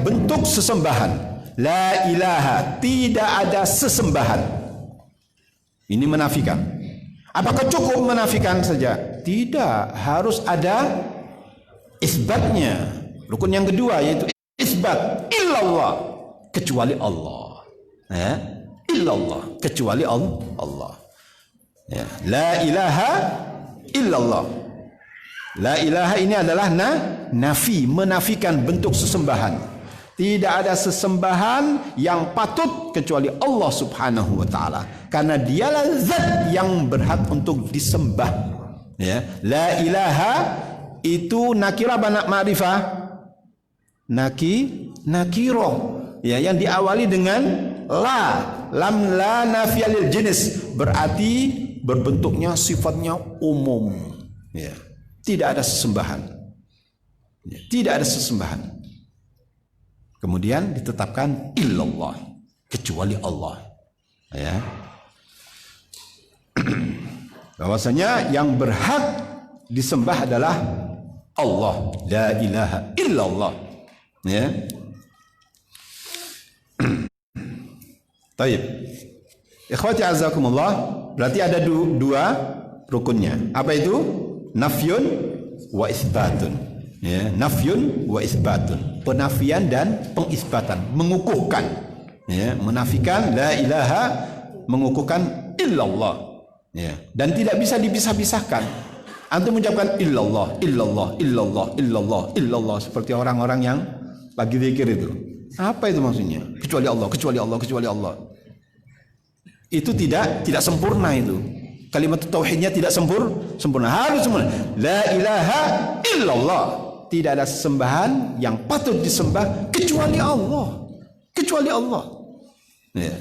bentuk sesembahan. La ilaha, tidak ada sesembahan. Ini menafikan. Apakah cukup menafikan saja? Tidak, harus ada isbatnya. Rukun yang kedua yaitu isbat. Illallah, kecuali Allah. Ya, illallah, kecuali Allah. Ya, la ilaha illallah. La ilaha ini adalah nafi, menafikan bentuk sesembahan. Tidak ada sesembahan yang patut kecuali Allah Subhanahu wa taala, karena dialah zat yang berhak untuk disembah. Ya, la ilaha itu nakirah apa ma'rifah? Nakirah. Ya, yang diawali dengan lam la nafiyalil jenis, berarti berbentuknya sifatnya umum. Ya, tidak ada sesembahan. Ya, tidak ada sesembahan. Kemudian ditetapkan illallah, kecuali Allah. Ya. Bahwasanya yang berhak disembah adalah Allah. La ilaha illallah. Ya. Taib. Ikhwati azakumullah, berarti ada dua rukunnya. Apa itu? Nafyun wa isbatun. Ya, nafyun wa isbatun, penafian dan pengisbatan, mengukuhkan. Ya, menafikan la ilaha, mengukuhkan illallah. Ya, dan tidak bisa dipisah-pisahkan. Antum mengucapkan illallah, illallah, illallah, illallah, illallah seperti orang-orang yang lagi zikir itu. Apa itu maksudnya? Kecuali Allah, kecuali Allah, kecuali Allah. Itu tidak sempurna itu. Kalimat tauhidnya tidak sempurna. Harus sempurna. La ilaha illallah. Tidak ada sesembahan yang patut disembah kecuali Allah. Kecuali Allah. Ya.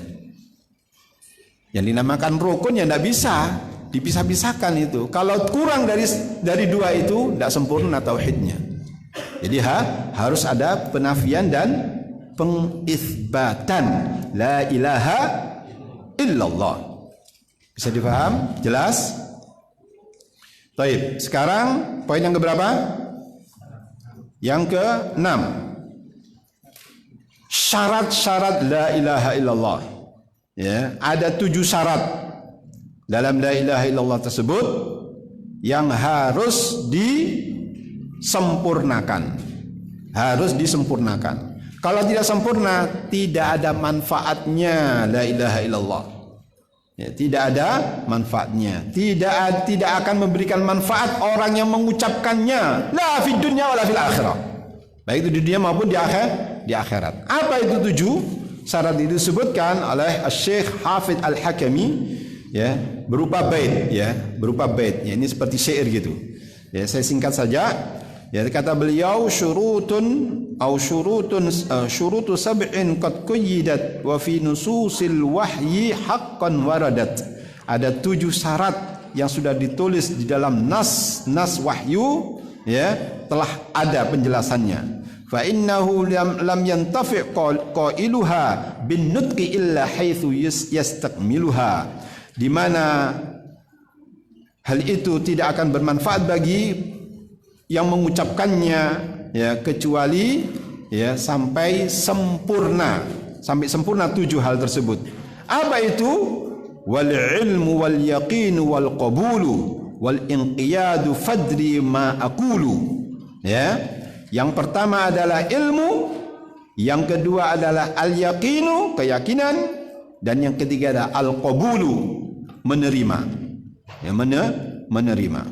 Yang dinamakan rukun yang tidak bisa dipisah-pisahkan itu. Kalau kurang dari dua itu tidak sempurna tauhidnya. Jadi harus ada penafian dan pengisbatan. La ilaha illallah. Bisa difaham? Jelas? Baik. Sekarang poin yang keberapa? Yang ke-6, syarat-syarat la ilaha illallah. Ya, ada 7 syarat dalam la ilaha illallah tersebut yang harus disempurnakan. Harus disempurnakan. Kalau tidak sempurna, tidak ada manfaatnya la ilaha illallah. Ya, tidak ada manfaatnya. Tidak akan memberikan manfaat orang yang mengucapkannya, la fid dunya wala fil akhirah. Baik itu di dunia maupun di akhirat. Apa itu 7 syarat? Itu disebutkan oleh Syekh Hafidz Al-Hakami, ya, berupa bait, ya, berupa bait. Ya, ini seperti syair gitu. Ya, saya singkat saja. Ya, kata beliau, syurutu sab'in qad quyyidat wa fi nususil wahyi haqqan waradat. Ada 7 syarat yang sudah ditulis di dalam nas wahyu, ya, telah ada penjelasannya. Fa innahu lam yantafi' qailuha bin nutqi illa haitsu yastakmiluha, di mana hal itu tidak akan bermanfaat bagi yang mengucapkannya, ya, kecuali, ya, sampai sempurna 7 hal tersebut. Apa itu? Wal ilmu wal yaqinu wal qabulu wal inqiyadu fadri ma aqulu. Ya, yang pertama adalah ilmu, yang kedua adalah al yaqinu, keyakinan, dan yang ketiga adalah al qabulu, menerima. Ya, menerima.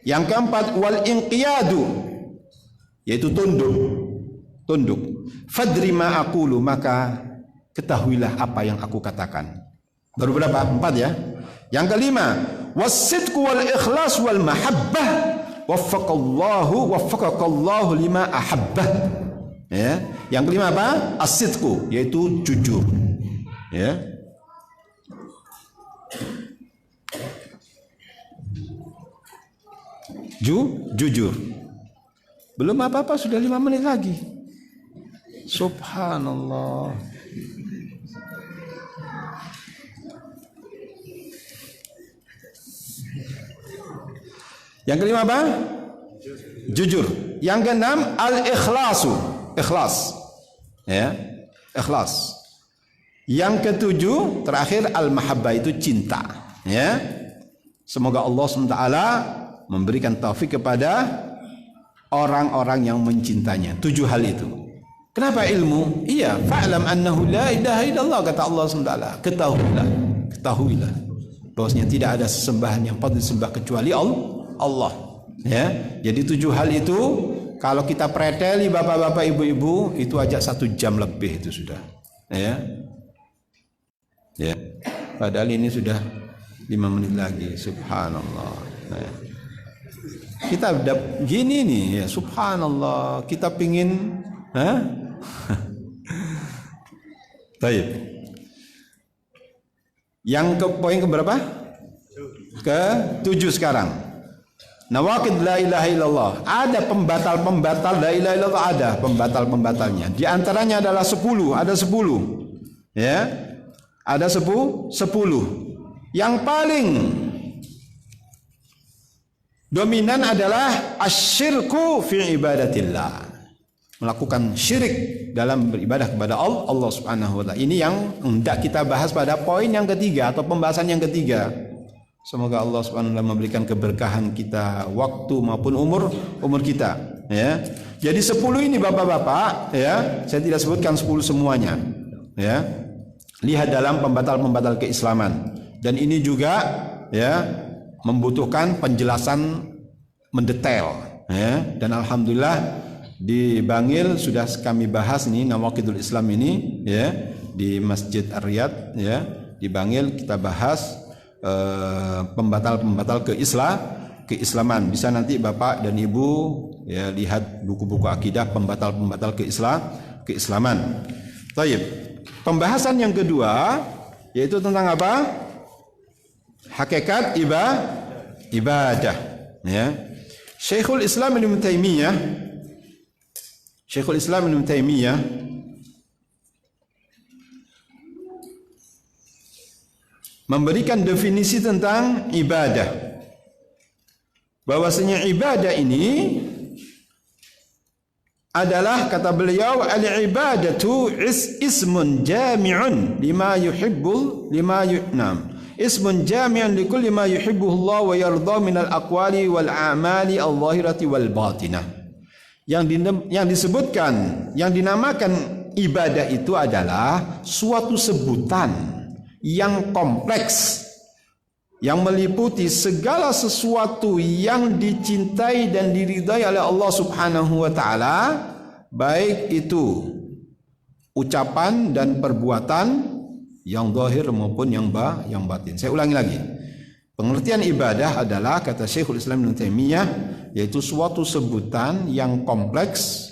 Yang keempat wal inqiyadu, yaitu tunduk. Fadri ma aqulu, maka ketahuilah apa yang aku katakan. Baru berapa? 4, ya. Yang kelima, was-sidqu wal ikhlas wal mahabbah waffaqakallahu lima ahabbah. Ya. Yang kelima apa? As-sidqu, yaitu jujur. Ya. Jujur. Belum apa-apa sudah 5 menit lagi. Subhanallah. Yang kelima apa? Jujur. Yang keenam al-ikhlasu, ikhlas. Ya, ikhlas. Yang ketujuh terakhir al-mahabbah, itu cinta. Ya. Semoga Allah SWT memberikan taufik kepada orang-orang yang mencintanya. 7 hal itu. Kenapa ilmu? Iya, fa'lam annahu la ilaha illallah, kata Allah SWT. Ketahuilah bahwasanya tidak ada sesembahan yang patut disembah kecuali Allah. Ya, jadi 7 hal itu kalau kita preteli bapak-bapak, ibu-ibu, itu aja 1 jam lebih itu sudah. Ya. Padahal ini sudah 5 menit lagi. Subhanallah. Ya. Kita udah gini nih, ya, subhanallah. Kita pingin, Baik. Yang ke poin keberapa? Ke-7 sekarang. Nawaqid la ilaha illallah. Ada pembatal la ilaha illallah, ada pembatalnya. Di antaranya adalah 10, ada 10. Ya. Ada 10. Yang paling dominan adalah asyirku fi ibadatillah. Melakukan syirik dalam beribadah kepada Allah Subhanahu wa taala. Ini yang hendak kita bahas pada poin yang ketiga atau pembahasan yang ketiga. Semoga Allah Subhanahu wa taala memberikan keberkahan kita waktu maupun umur kita, ya. Jadi 10 ini Bapak-bapak, ya. Saya tidak sebutkan 10 semuanya, ya. Lihat dalam pembatal keislaman. Dan ini juga, ya, membutuhkan penjelasan mendetail, ya. Dan alhamdulillah di Bangil sudah kami bahas nih Nawaqidul Islam ini, ya, di Masjid Ar-Riyad, ya. Di Bangil kita bahas pembatal keislaman. Bisa nanti Bapak dan Ibu, ya, lihat buku-buku akidah pembatal keislaman. Baik. Pembahasan yang kedua yaitu tentang apa? Hakikat ibadah, ya. Syekhul Islam Ibnu Taimiyah memberikan definisi tentang ibadah. Bahwasanya ibadah ini adalah, kata beliau, al-ibadatu ismun jami'un lima yuhibbul ismun jami'un likulli ma yuhibbuhu Allah wa yarda min al-aqwali wal a'mali al-zahirati wal batinah. Yang disebutkan, yang dinamakan ibadah itu adalah suatu sebutan yang kompleks, yang meliputi segala sesuatu yang dicintai dan diridai oleh Allah Subhanahu wa taala, baik itu ucapan dan perbuatan yang zahir maupun yang batin. Saya ulangi lagi. Pengertian ibadah adalah, kata Syekhul Islam Ibnu Taimiyah, yaitu suatu sebutan yang kompleks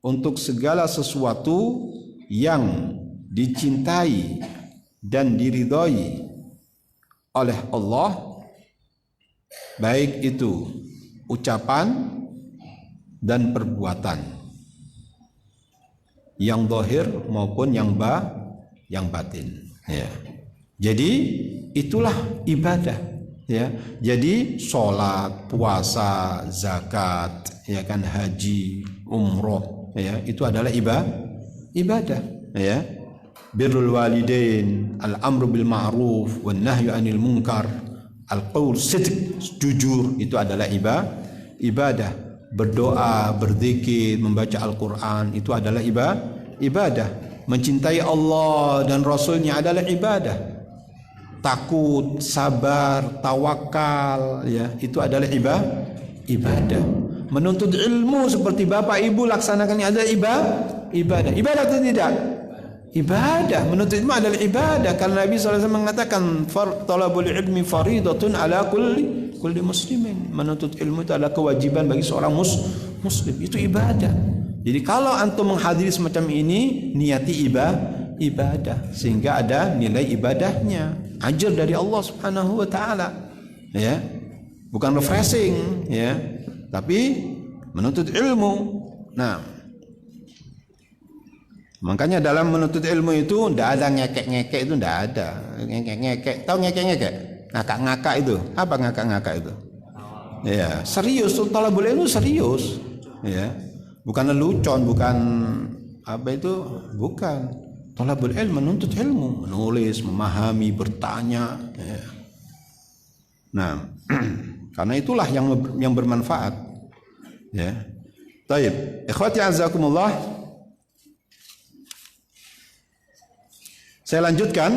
untuk segala sesuatu yang dicintai dan diridhai oleh Allah baik itu ucapan dan perbuatan, yang zahir maupun yang batin. Ya. Jadi itulah ibadah. Ya. Jadi sholat, puasa, zakat, ya kan, haji, umroh, ya itu adalah ibadah. Ya. Birrul walidain, al-amru bil ma'ruf, wan nahyu 'anil munkar, al-qaul sidq, jujur, itu adalah ibadah. Berdoa, berzikir, membaca Al-Quran, itu adalah ibadah. Mencintai Allah dan Rasulnya adalah ibadah. Takut, sabar, tawakal, ya itu adalah ibadah. Menuntut ilmu seperti bapak ibu laksanakannya adalah ibadah. Ibadah atau tidak? Ibadah. Menuntut ilmu adalah ibadah, karena Nabi SAW mengatakan talabul ilmi faridatun ala kulli muslimin. Menuntut ilmu itu adalah kewajiban bagi seorang muslim. Itu ibadah. Jadi kalau antum menghadiri semacam ini, niati ibadah sehingga ada nilai ibadahnya, ajar dari Allah Subhanahu wa taala. Ya. Bukan refreshing, ya, tapi menuntut ilmu. Nah, makanya dalam menuntut ilmu itu tidak ada ngekek-ngekek, itu tidak ada. Ngekek-ngekek, tahu ngekek-ngekek? Ngakak-ngakak itu. Apa ngakak-ngakak itu? Ya, serius, talabul ilmu serius. Ya. Bukan lelucon, bukan apa itu, bukan. Talabul ilmu menuntut ilmu, menulis, memahami, bertanya, ya. Nah, karena itulah yang bermanfaat. Ya. Baik, ikhwati azakumullah. Saya lanjutkan.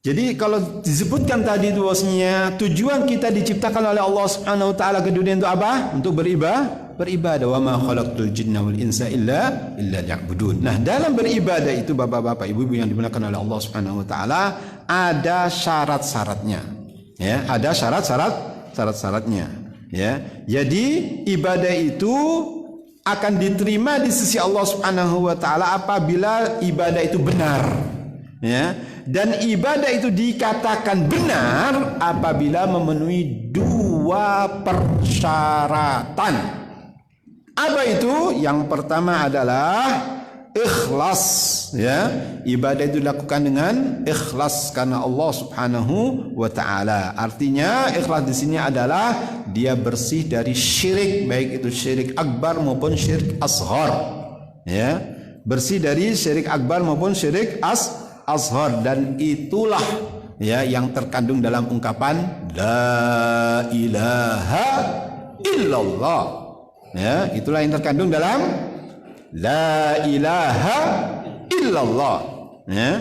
Jadi kalau disebutkan tadi bahwasanya tujuan kita diciptakan oleh Allah Subhanahu wa taala ke dunia itu apa? Untuk beribadah. Wa ma khalaqtul jinna wal insa illa liya'budun. Nah, dalam beribadah itu Bapak-bapak, Ibu-ibu yang dimuliakan oleh Allah Subhanahu wa taala, ada syarat-syaratnya. Ya, ada syarat-syaratnya. Ya. Jadi ibadah itu akan diterima di sisi Allah Subhanahu wa taala apabila ibadah itu benar. Ya, dan ibadah itu dikatakan benar apabila memenuhi dua persyaratan. Apa itu? Yang pertama adalah ikhlas, ya. Ibadah itu dilakukan dengan ikhlas karena Allah Subhanahu wa taala. Artinya ikhlas di sini adalah dia bersih dari syirik, baik itu syirik akbar maupun syirik asghar. Ya, bersih dari syirik akbar maupun syirik asghar, dan itulah ya yang terkandung dalam ungkapan la ilaha illallah. Ya, itulah yang terkandung dalam la ilaha illallah. Ya.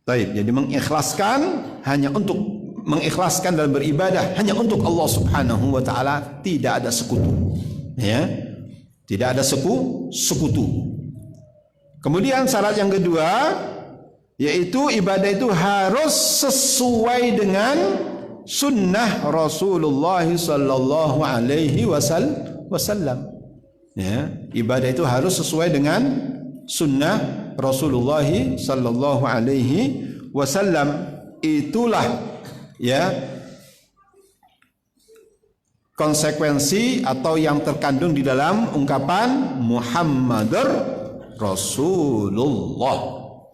Baik, jadi mengikhlaskan dalam beribadah hanya untuk Allah Subhanahu wa taala, tidak ada sekutu. Ya. Tidak ada sekutu. Kemudian syarat yang kedua, yaitu ibadah itu harus sesuai dengan sunnah Rasulullah sallallahu alaihi wasallam. Ya, ibadah itu harus sesuai dengan sunnah Rasulullah sallallahu alaihi wasallam. Itulah ya konsekuensi atau yang terkandung di dalam ungkapan Muhammadur Rasulullah.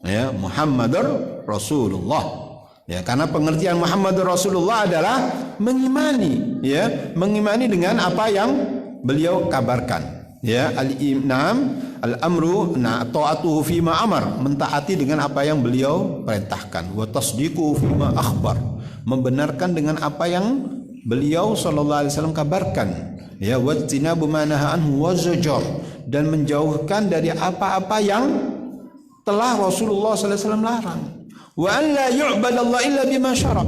Ya, Muhammadur Rasulullah. Ya, karena pengertian Muhammadur Rasulullah adalah mengimani, ya, mengimani dengan apa yang beliau kabarkan. Ya, al-amru ta'atuhu fima amar, mentaati dengan apa yang beliau perintahkan. Wa tasdiquhu fima akhbar, membenarkan dengan apa yang beliau sallallahu alaihi wasallam kabarkan. Ya, wa tinabu ma nahaa anhu wa zajar, dan menjauhkan dari apa-apa yang telah Rasulullah sallallahu alaihi wasallam larang. Wa an la yu'badallahu illa bima syara',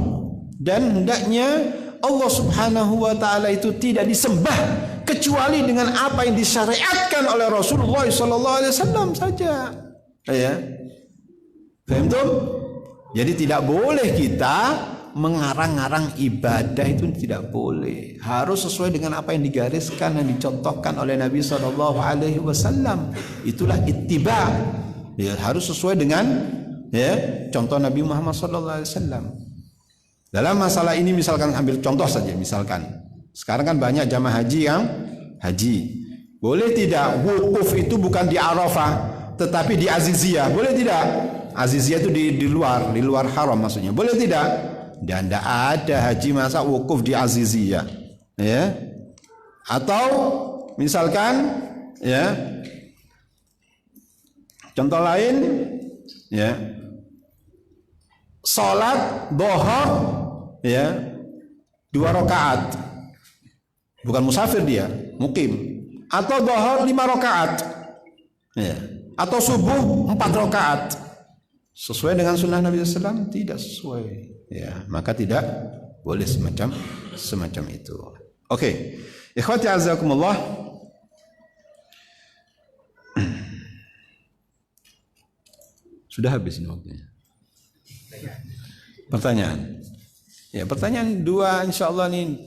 dan hendaknya Allah Subhanahu wa taala itu tidak disembah kecuali dengan apa yang disyariatkan oleh Rasulullah sallallahu alaihi wasallam saja. Ya. Paham tuh? Jadi tidak boleh kita mengarang-arang ibadah, itu tidak boleh. Harus sesuai dengan apa yang digariskan dan dicontohkan oleh Nabi sallallahu alaihi wasallam. Itulah ittiba. Ya, harus sesuai dengan ya contoh Nabi Muhammad sallallahu alaihi wasallam. Dalam masalah ini misalkan ambil contoh saja, misalkan sekarang kan banyak jamaah haji yang haji. Boleh tidak wukuf itu bukan di Arafah tetapi di Aziziyah? Boleh tidak? Aziziyah itu di luar haram maksudnya. Boleh tidak? Dan tidak ada haji masa wukuf di Aziziyah, ya. Atau misalkan, ya, contoh lain, ya, salat dhuhur, ya, 2 rakaat, bukan musafir dia, mukim. Atau dhuhur 5 rakaat, ya. Atau subuh 4 rakaat. Sesuai dengan sunnah Nabi SAW? Tidak sesuai, ya. Maka tidak boleh semacam itu. Oke, ikhwati azakumullah. Sudah habis ini waktunya. Pertanyaan. Ya, pertanyaan 2 insyaallah nih.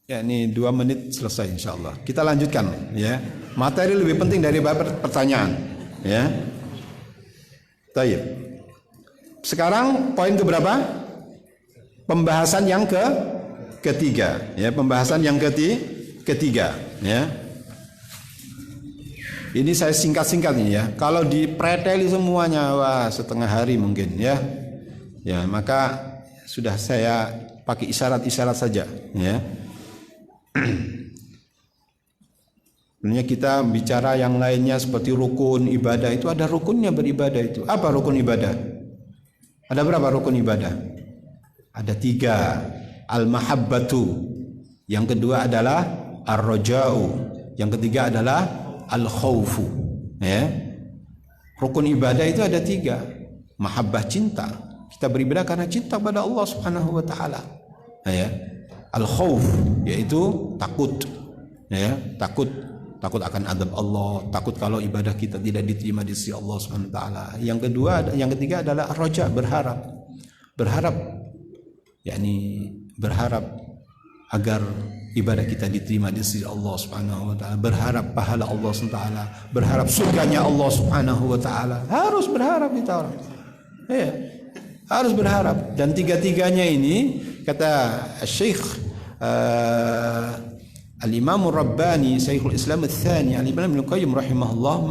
Ya, ini 2 menit selesai insyaallah. Kita lanjutkan, ya. Materi lebih penting daripada pertanyaan, ya. Baik. Sekarang poin keberapa? Pembahasan yang ketiga, ya, pembahasan yang ketiga, ya. Ini saya singkat-singkat nih, ya. Kalau dipreteli semuanya, wah, setengah hari mungkin, ya. Ya, maka sudah saya pakai isyarat-isyarat saja, ya. Sebenarnya kita bicara yang lainnya seperti rukun ibadah, itu ada rukunnya beribadah itu. Apa rukun ibadah? Ada berapa rukun ibadah? Ada 3. Al-mahabbatu. Yang kedua adalah ar-raja'u. Yang ketiga adalah al-khawfu. Ya. Rukun ibadah itu ada 3. Mahabbah, cinta. Kita beribadah karena cinta pada Allah Subhanahu wa taala. Ya. Al-khawf yaitu takut. Ya, takut akan azab Allah, takut kalau ibadah kita tidak diterima di sisi Allah Subhanahu wa taala. Yang ketiga adalah ar-raja, berharap yakni berharap agar ibadah kita diterima di sisi Allah Subhanahu wa taala, berharap pahala Allah Subhanahu wa taala, berharap surganya Allah Subhanahu wa taala. Harus berharap kita orang. Ya, harus berharap. Dan 3-tiganya ini kata Syekh Al-Imam Rabbani, Syekhul Islam Ats-Tsani, Al-Imam Ibnu Qayyim rahimahullah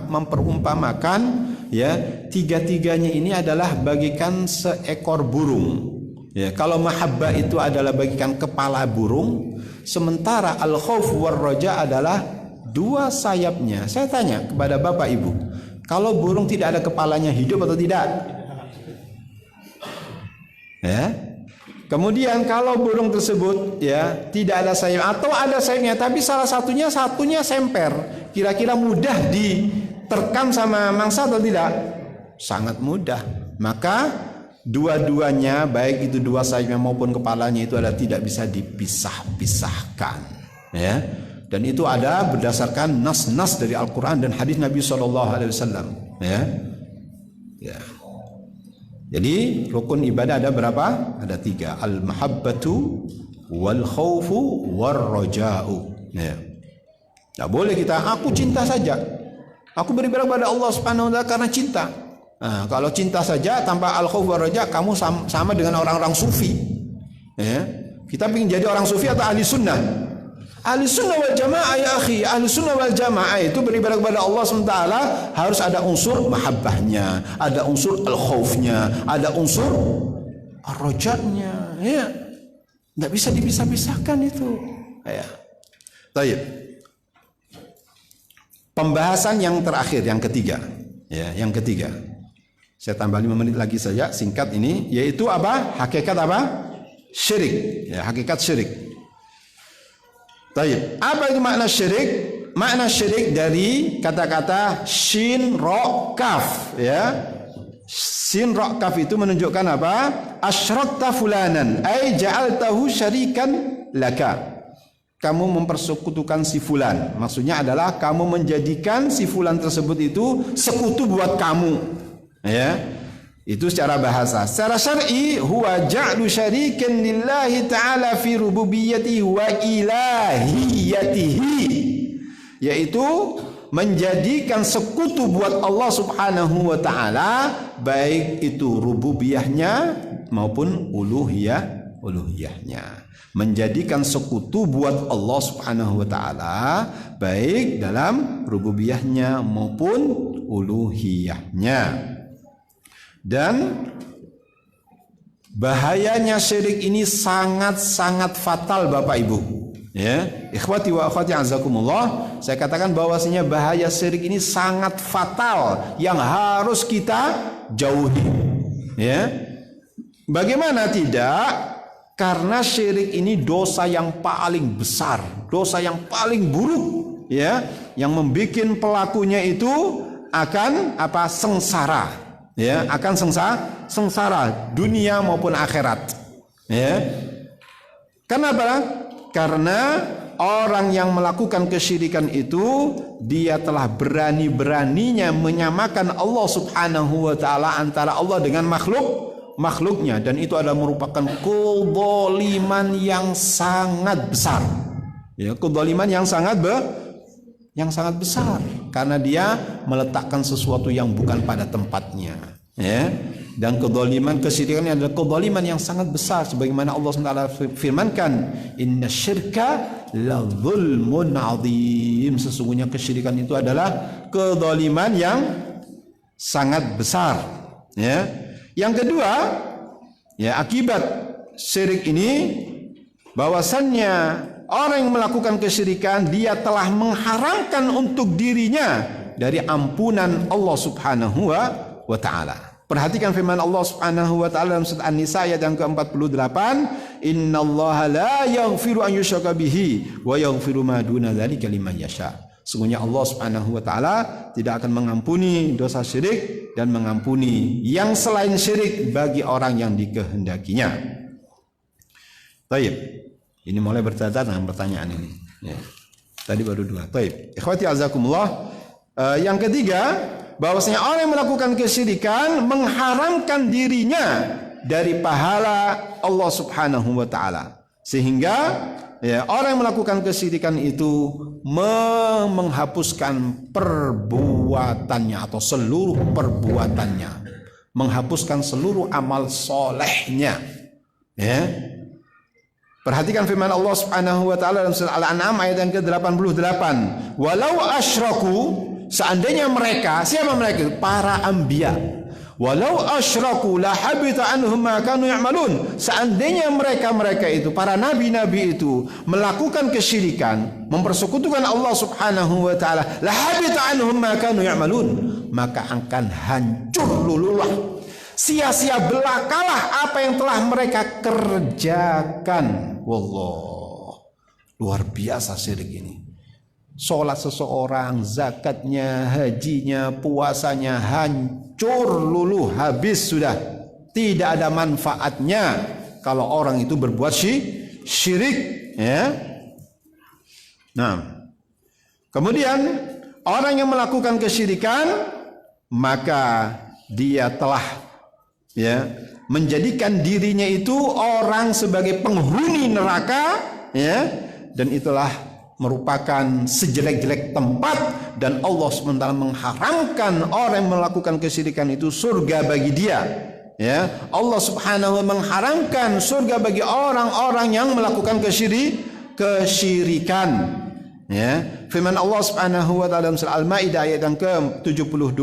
memperumpamakan, ya, 3-tiganya ini adalah bagikan seekor burung. Ya, kalau mahabbah itu adalah bagikan kepala burung, sementara al-khauf war raja adalah 2 sayapnya. Saya tanya kepada Bapak Ibu, kalau burung tidak ada kepalanya, hidup atau tidak? Ya. Kemudian kalau burung tersebut, ya, tidak ada sayap atau ada sayapnya tapi salah satunya semper, kira-kira mudah diterkam sama mangsa atau tidak? Sangat mudah. Maka dua-duanya, baik itu 2 sayapnya maupun kepalanya, itu adalah tidak bisa dipisah-pisahkan, ya. Dan itu ada berdasarkan nas-nas dari Al-Qur'an dan hadis Nabi SAW, ya. Ya. Jadi rukun ibadah ada berapa? Ada 3. Al-mahabbatu wal khawfu war raja'u. Ya. Tidak boleh kita aku cinta saja. Aku beribadah kepada Allah Subhanahu wa taala karena cinta. Nah, kalau cinta saja tanpa al-khawf war raja, kamu sama dengan orang-orang sufi. Ya. Kita ingin jadi orang sufi atau ahli sunnah? Ahli sunnah wal jamaah, ya akhi. Ahli sunnah wal jamaah itu beribadah kepada Allah SWT harus ada unsur mahabbahnya, ada unsur al-khawfnya, ada unsur ar-raja'nya, ya. Tidak bisa dipisah-pisahkan itu, ya. Baik. Pembahasan yang terakhir, yang ketiga, ya, yang ketiga. Saya tambah 5 menit lagi saja, singkat ini, yaitu apa? Hakikat apa? Syirik, ya, hakikat syirik. Baik, apa itu makna syirik? Makna syirik dari kata-kata shin ra kaf, ya. Shin ra kaf itu menunjukkan apa? Asyrakta fulanan, ai ja'altahu syarikan laka. Kamu mempersekutukan si fulan. Maksudnya adalah kamu menjadikan si fulan tersebut itu sekutu buat kamu, ya. Itu secara bahasa. Secara syar'i huwa ja'lu syarikin lillahi ta'ala fi rububiyyatihi wa ilahiyatihi, yaitu menjadikan sekutu buat Allah Subhanahu wa taala, baik itu rububiyahnya maupun uluhiyahnya. Menjadikan sekutu buat Allah Subhanahu wa taala baik dalam rububiyahnya maupun uluhiyahnya. Dan bahayanya syirik ini sangat-sangat fatal Bapak Ibu. Ya, ikhwati wa akhwati azakumullah, saya katakan bahwasanya bahaya syirik ini sangat fatal yang harus kita jauhi. Ya. Bagaimana tidak? Karena syirik ini dosa yang paling besar, dosa yang paling buruk, ya, yang membuat pelakunya itu akan sengsara, ya, akan sengsara dunia maupun akhirat, ya. Kenapa? Karena orang yang melakukan kesyirikan itu dia telah berani-beraninya menyamakan Allah Subhanahu wa taala antara Allah dengan makhluknya, dan itu adalah merupakan kezaliman yang sangat besar. Ya, kezaliman yang sangat besar karena dia meletakkan sesuatu yang bukan pada tempatnya. Ya. Dan kezaliman kesyirikan adalah kezaliman yang sangat besar sebagaimana Allah SWT firmankan, inna syirka la zulmun azim. Sesungguhnya kesyirikan itu adalah kezaliman yang sangat besar. Ya. Yang kedua, ya, akibat syirik ini bahwasannya orang yang melakukan kesyirikan dia telah mengharamkan untuk dirinya dari ampunan Allah Subhanahu wa taala. Perhatikan firman Allah Subhanahu wa taala dalam surat An-Nisa ayat yang ke-48, innallaha la yaghfiru an yushraka bihi wa yaghfiru ma duna dzalika liman yasha. Sesungguhnya Allah Subhanahu wa taala tidak akan mengampuni dosa syirik dan mengampuni yang selain syirik bagi orang yang dikehendakinya. Baik. Ini mulai bertata dengan pertanyaan ini. Ya. Tadi baru 2. Baik. Ikhwati azakumullah. Yang ketiga, bahwasanya orang yang melakukan kesyirikan mengharamkan dirinya dari pahala Allah Subhanahu wa taala. Sehingga ya, orang yang melakukan kesyirikan itu menghapuskan perbuatannya atau seluruh perbuatannya, menghapuskan seluruh amal solehnya. Ya. Perhatikan firman Allah Subhanahu wa taala dalam surah Al-An'am ayat yang ke-88. Walau asyraku, seandainya mereka, siapa mereka? Para anbiya. Walau asyraku la habita anhum ma kanu ya'malun. Seandainya mereka itu, para nabi-nabi itu melakukan kesyirikan, mempersekutukan Allah Subhanahu wa taala, la habita anhum ma kanu ya'malun, maka akan hancur lululah, sia-sia belakalah apa yang telah mereka kerjakan. Wallah, luar biasa syirik ini. Sholat seseorang, zakatnya, hajinya, puasanya hancur luluh, habis sudah. Tidak ada manfaatnya kalau orang itu berbuat syirik. Ya. Nah, kemudian orang yang melakukan kesyirikan, maka dia telah menjadikan dirinya itu orang sebagai penghuni neraka, ya, dan itulah merupakan sejelek-jelek tempat, dan Allah SWT mengharamkan orang yang melakukan kesyirikan itu surga bagi dia. Ya, Allah Subhanahu wa mengharamkan surga bagi orang-orang yang melakukan kesyirikan. Ya, firman Allah Subhanahu wa taala dalam surah Al-Maidah ayat yang ke-72,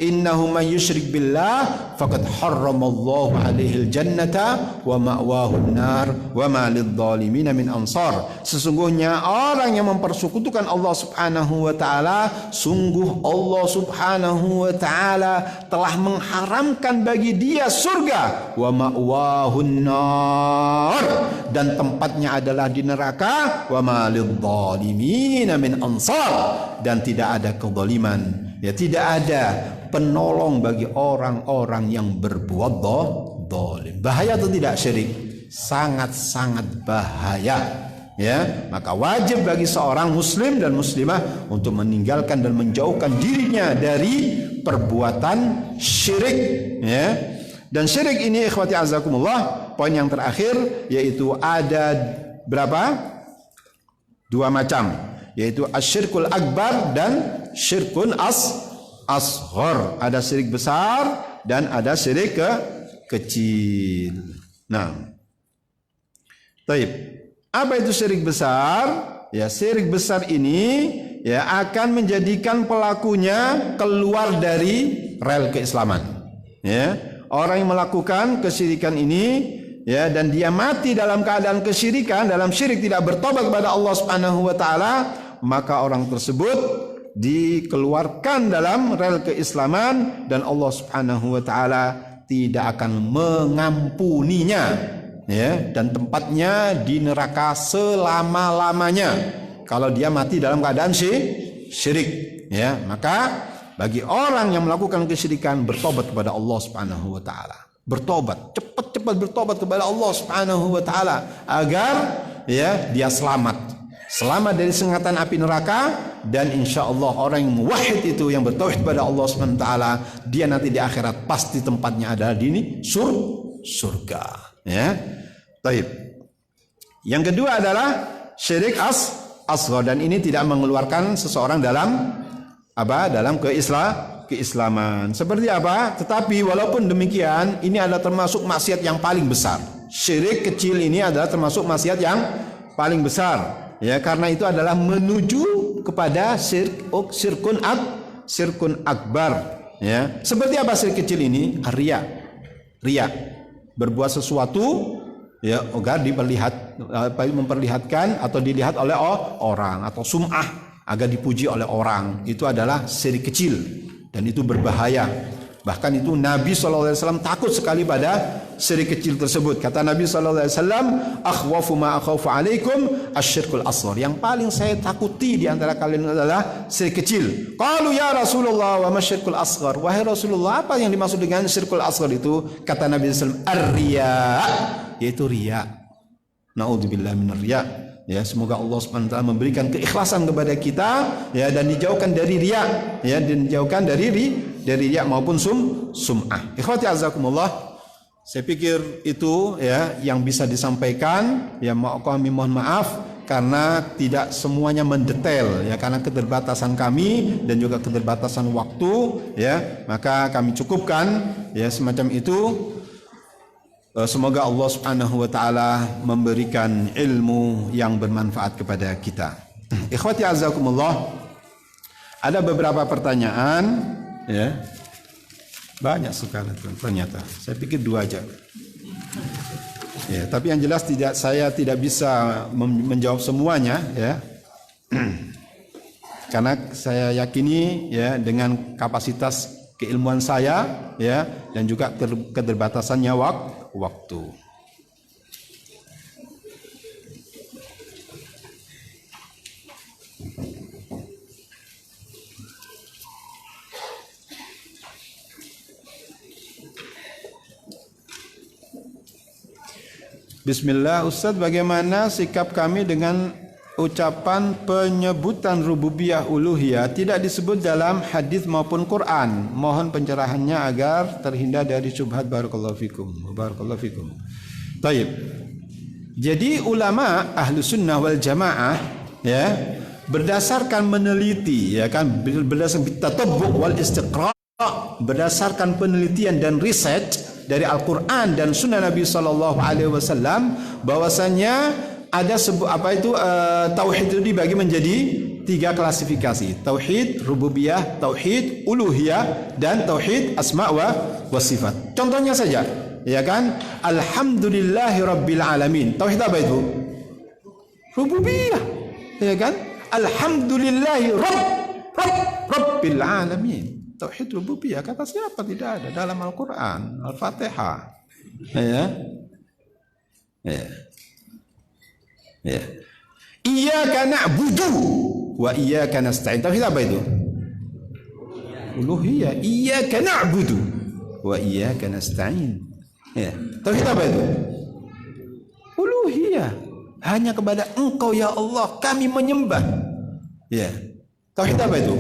innahu man yusyrik billah faqad harramallahu alaihil jannata wa ma'wahun nar wa ma lidh-dhalimin min ansar. Sesungguhnya orang yang mempersekutukan Allah Subhanahu wa taala, sungguh Allah Subhanahu wa taala telah mengharamkan bagi dia surga, wa ma'wahun nar, dan tempatnya adalah di neraka, wa ma lidh-dhalimin min ansar, dan tidak ada kezaliman, ya, tidak ada penolong bagi orang-orang yang berbuat zalim. Bahaya atau tidak syirik? Sangat-sangat bahaya. Ya, maka wajib bagi seorang muslim dan muslimah untuk meninggalkan dan menjauhkan dirinya dari perbuatan syirik. Ya. Dan syirik ini ikhwati azakumullah, poin yang terakhir yaitu ada berapa? 2 macam, yaitu asyirkul akbar dan syirkun asghar. Ada syirik besar dan ada syirik kecil. Nah, taib. Apa itu syirik besar? Ya, syirik besar ini ya akan menjadikan pelakunya keluar dari rel keislaman. Ya, orang yang melakukan kesyirikan ini ya dan dia mati dalam keadaan kesyirikan, dalam syirik, tidak bertobat kepada Allah Subhanahu wa taala, maka orang tersebut dikeluarkan dalam rel keislaman dan Allah Subhanahu wa taala tidak akan mengampuninya, ya, dan tempatnya di neraka selama-lamanya kalau dia mati dalam keadaan syirik, ya. Maka bagi orang yang melakukan kesyirikan, bertobat kepada Allah Subhanahu wa taala. Bertobat, cepat-cepat bertobat kepada Allah Subhanahu wa taala agar ya dia selamat dari sengatan api neraka, dan insyaallah orang yang muwahhid itu, yang bertauhid kepada Allah Subhanahu wa taala, dia nanti di akhirat pasti tempatnya adalah di surga, ya. Baik. Yang kedua adalah syirik asghar, dan ini tidak mengeluarkan seseorang dalam keislaman. Seperti apa? Tetapi walaupun demikian, ini adalah termasuk maksiat yang paling besar. Syirik kecil ini adalah termasuk maksiat yang paling besar. Ya, karena itu adalah menuju kepada syirkun akbar. Ya. Seperti apa syirik kecil ini? Riya. Berbuat sesuatu ya agar memperlihatkan atau dilihat oleh orang, atau sum'ah, agar dipuji oleh orang. Itu adalah syirik kecil dan itu berbahaya. Bahkan itu Nabi SAW takut sekali pada syirik kecil tersebut. Kata Nabi SAW, akhwafu ma akhafu alaikum asyirkul asghar. Yang paling saya takuti di antara kalian adalah syirik kecil. Qalu ya Rasulullah wa ma syirkul asghar. Wahai Rasulullah, apa yang dimaksud dengan syirkul asghar itu? Kata Nabi SAW, ar-riya, yaitu riya. Na'udzubillah minar riya. Ya, semoga Allah SWT memberikan keikhlasan kepada kita, ya, dan dijauhkan dari riya, ya, dan dijauhkan dari riya maupun sum'ah. Ikhwati azakumullah, saya pikir itu ya yang bisa disampaikan. Ya, kami mohon maaf karena tidak semuanya mendetail, ya, karena keterbatasan kami dan juga keterbatasan waktu, ya, maka kami cukupkan ya semacam itu. Semoga Allah Subhanahu wa taala memberikan ilmu yang bermanfaat kepada kita. Ikhwati azakumullah, ada beberapa pertanyaan, ya. Banyak sekali ternyata. Saya pikir 2 aja. Ya, tapi yang jelas saya tidak bisa menjawab semuanya, ya. Karena saya yakini ya dengan kapasitas keilmuan saya, ya, dan juga keterbatasannya waktu. Bismillah, Ustaz, bagaimana sikap kami dengan ucapan penyebutan rububiyah uluhiyah tidak disebut dalam hadis maupun Quran? Mohon pencerahannya agar terhindar dari syubhat. Barakallahu fikum. Barakallahu fikum. Baik. Jadi ulama ahlu sunnah wal jamaah, ya, berdasarkan meneliti, ya kan, berdasarkan tatabbu' wal istiqra', berdasarkan penelitian dan riset dari Al-Quran dan Sunnah Nabi SAW, bahwasanya ada tauhid itu dibagi menjadi 3 klasifikasi: tauhid rububiyah, tauhid uluhiyah, dan tauhid asma wa sifat. Contohnya saja, ya kan, alhamdulillahi rabbil alamin. Tauhid apa itu? Rububiyah, ya kan? Alhamdulillahi rabbil alamin. Tauhid rububiyah, kata siapa? Tidak ada dalam Al-Quran, Al-Fatihah. Ya. Ya. Iyyaka na'budu wa iyyaka nasta'in. Tauhid apa itu? Uluhiyah. Iyyaka na'budu wa iyyaka nasta'in. Ya. Tauhid apa itu? Uluhiyah. Hanya kepada Engkau ya Allah kami menyembah. Ya. Tauhid apa itu?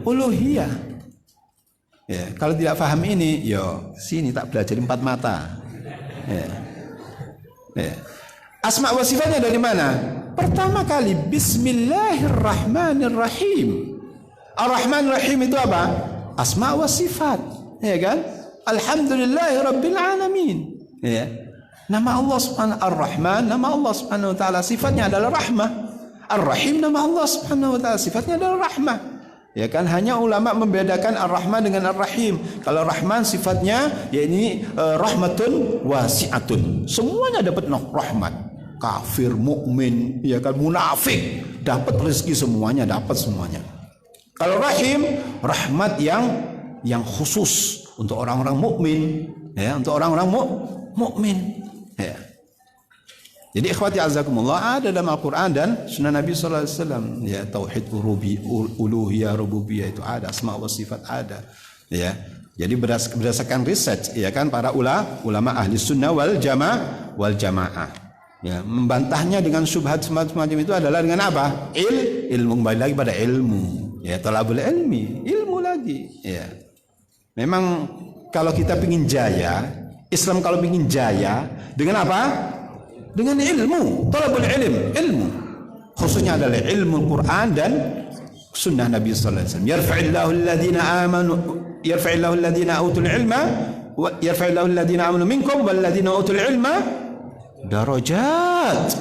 Uluhiyah. Ya. Kalau tidak paham ini, yo sini tak belajar 4 mata. Ya. Ya. Asma wa sifatnya dari mana? Pertama kali Bismillahirrahmanirrahim. Ar-Rahman Rahim itu apa? Asma wa sifat, ya kan? Alhamdulillahi Rabbil Alamin, ya. Nama Allah Subhanahu Ar-Rahman, nama Allah Subhanahu wa taala sifatnya adalah rahmah. Ar-Rahim, nama Allah Subhanahu wa taala sifatnya adalah rahmah. Ya kan, hanya ulama membedakan Ar-Rahman dengan Ar-Rahim. Kalau Rahman sifatnya ya ini rahmatun wasi'atun. Semuanya dapat rahmat. Kafir, mukmin, ya kan, munafik dapat rezeki semuanya, dapat semuanya. Kalau Rahim, rahmat yang khusus untuk orang-orang mukmin, ya, untuk orang-orang mukmin. Ya. Jadi ikhwati azakumullah, ada dalam Al-Quran dan sunnah Nabi sallallahu alaihi wasallam, ya, tauhid uluhiyah rububiyah itu ada, asma wa sifat ada, ya. Jadi berdasarkan riset, ya kan, para ulama ahli sunnah wal jamaah, ya, membantahnya dengan syubhat semacam itu adalah dengan apa? Ilmu, kembali lagi pada ilmu, ya, talabul ilmu lagi, ya. Memang kalau kita ingin jaya, Islam kalau ingin jaya dengan apa? Dengan ilmu, talabul ilmu. Khususnya adalah ilmu Quran dan sunnah Nabi sallallahu alaihi wasallam. Yarfa'illahu alladhina utul ilma wa yarfa'illahu alladhina amanu minkum wal ladhina utul ilma darajat.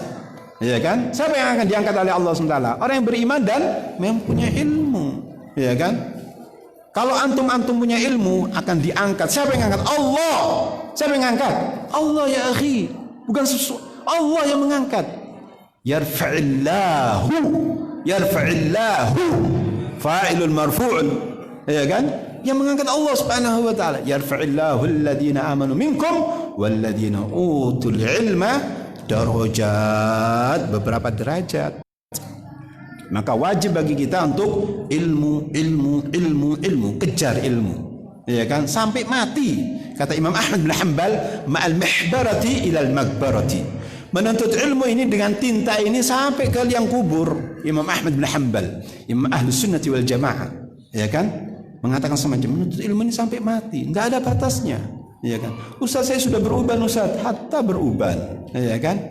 Ya kan? Siapa yang akan diangkat oleh Allah SWT? Orang yang beriman dan mempunyai ilmu. Ya kan? Kalau antum punya ilmu akan diangkat. Siapa yang angkat? Allah. Siapa yang angkat? Allah, ya akhi. Bukan sesuatu. Allah yang mengangkat. Yarfa'illahu fa'ilul marfu'un, ya kan, yang mengangkat Allah Subhanahu wa taala. Yarfa'illahu alladhina amanu minkum walladhina utul ilma darajat, beberapa derajat. Maka wajib bagi kita untuk ilmu, kejar ilmu, ya kan, sampai mati. Kata Imam Ahmad bin Hanbal, ma'al mihbarati ilal magbarati. Menuntut ilmu ini dengan tinta ini sampai ke liang kubur. Imam Ahmad bin Hanbal, Imam Ahlus Sunnati wal Jamaah, ya kan, mengatakan semacam menuntut ilmu ini sampai mati, tidak ada batasnya, ya kan. Ustaz, saya sudah beruban, Ustaz, hatta beruban, ya kan,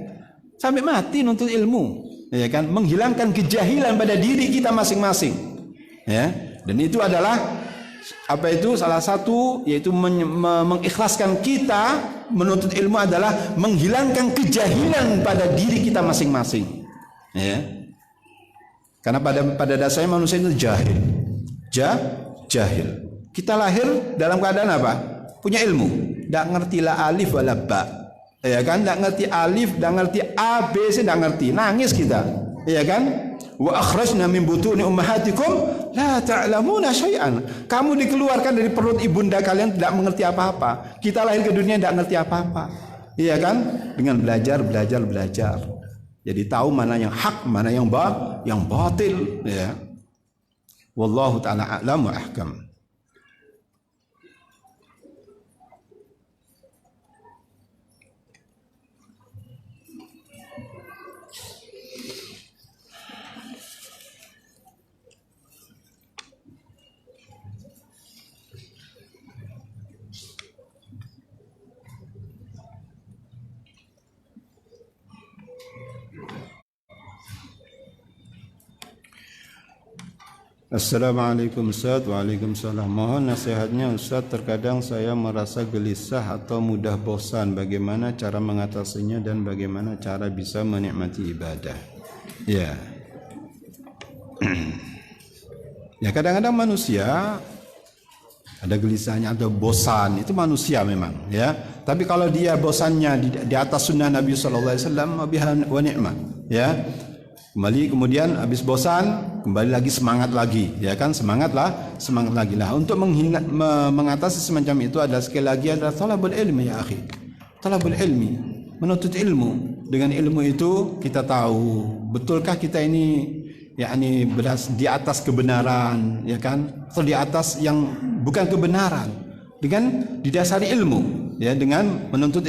sampai mati nuntut ilmu, ya kan, menghilangkan kejahilan pada diri kita masing-masing, ya. Dan itu adalah apa itu salah satu, yaitu mengikhlaskan kita menuntut ilmu adalah menghilangkan kejahilan pada diri kita masing-masing, ya. Karena pada dasarnya manusia itu jahil. Kita lahir dalam keadaan apa? Punya ilmu, tidak ngerti la alif wala ba, ya kan, tidak ngerti alif, tidak ngerti a b c, tidak ngerti, nangis kita, ya kan. Wa akhrajna min butuni ummahatikum la ta'lamuna syai'an. Kamu dikeluarkan dari perut ibunda kalian tidak mengerti apa-apa. Kita lahir ke dunia tidak mengerti apa-apa. Iya kan? Dengan belajar. Jadi tahu mana yang hak, mana yang batil, ya. Wallahu ta'ala a'lam wa ahkam. Assalamualaikum Ustaz. Waalaikumsalam. Mohon nasihatnya Ustaz, terkadang saya merasa gelisah atau mudah bosan. Bagaimana cara mengatasinya dan bagaimana cara bisa menikmati ibadah? Ya. Ya, kadang-kadang manusia ada gelisahnya atau bosan, itu manusia memang, ya. Tapi kalau dia bosannya di atas sunnah Nabi sallallahu alaihi wasallam, wa ni'mah, ya. Kemudian habis bosan, kembali lagi semangat lagi, ya kan, semangat lagi lah. Untuk mengatasi semacam itu adalah sekali lagi adalah talabul ilmi, ya akhi. Talabul ilmi, menuntut ilmu. Dengan ilmu itu kita tahu betulkah kita ini yakni di atas kebenaran, ya kan, atau di atas yang bukan kebenaran, dengan didasari ilmu, ya, dengan menuntut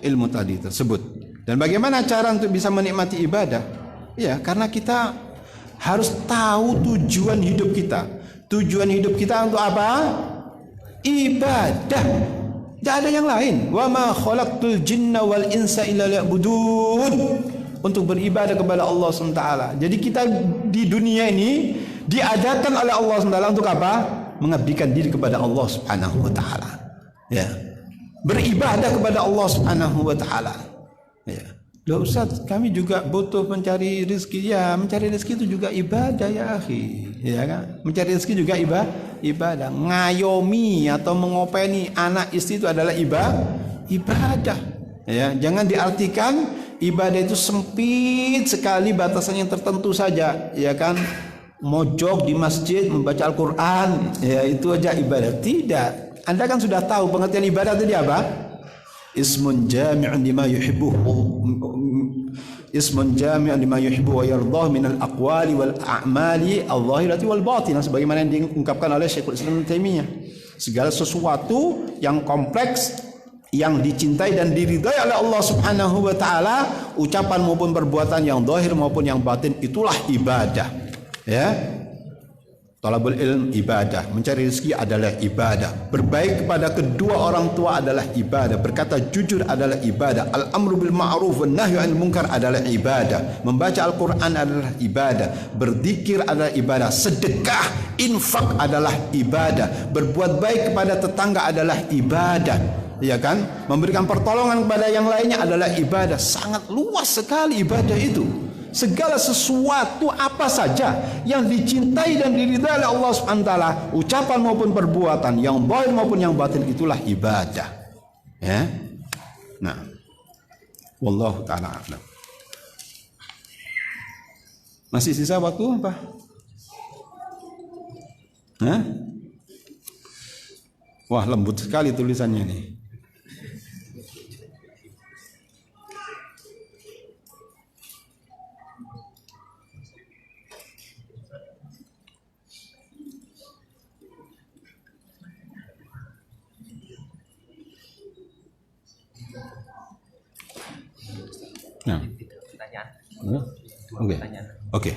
ilmu tadi tersebut. Dan bagaimana cara untuk bisa menikmati ibadah? Ya, karena kita harus tahu tujuan hidup kita. Tujuan hidup kita untuk apa? Ibadah. Tidak ada yang lain. Wa ma khalaqtul jinna wal insa illa liya'budun. Untuk beribadah kepada Allah SWT. Jadi kita di dunia ini diadakan oleh Allah SWT untuk apa? Mengabdikan diri kepada Allah Subhanahu wa taala. Ya. Beribadah kepada Allah Subhanahu wa taala. Ya. Loh Ustaz, kami juga butuh mencari rezeki. Ya, mencari rezeki itu juga ibadah ya akhi. Ya kan? Mencari rezeki juga ibadah. Ngayomi atau mengopeni anak istri itu adalah ibadah. Ya, jangan diartikan ibadah itu sempit sekali, batasannya tertentu saja, ya kan? Mojok di masjid membaca Al-Quran, ya itu aja ibadah. Tidak. Anda kan sudah tahu pengertian ibadah tadi apa? Ismun jami'un lima yuhibbu wa yardah min al-aqwali wal a'mali al-zahirati wal batinah, sebagaimana yang diungkapkan oleh Syekhul Islam Ibnu Taimiyah. Segala sesuatu yang kompleks, yang dicintai dan diridai oleh Allah Subhanahu wa taala, ucapan maupun perbuatan yang zahir maupun yang batin, itulah ibadah. Ya. Talabul ilm ibadah, mencari rezeki adalah ibadah, berbaik kepada kedua orang tua adalah ibadah, berkata jujur adalah ibadah, al-amru bil ma'ruf wan nahyu 'anil munkar adalah ibadah, membaca Al-Qur'an adalah ibadah, berzikir adalah ibadah, sedekah, infak adalah ibadah, berbuat baik kepada tetangga adalah ibadah, ya kan? Memberikan pertolongan kepada yang lainnya adalah ibadah. Sangat luas sekali ibadah itu. Segala sesuatu apa saja yang dicintai dan diridai oleh Allah Subhanahu wa taala, ucapan maupun perbuatan, yang zahir maupun yang batin, itulah ibadah. Ya. Nah, wallahu taala a'lam. Masih sisa waktu apa? Hah? Wah, lembut sekali tulisannya nih. Nah. Oke.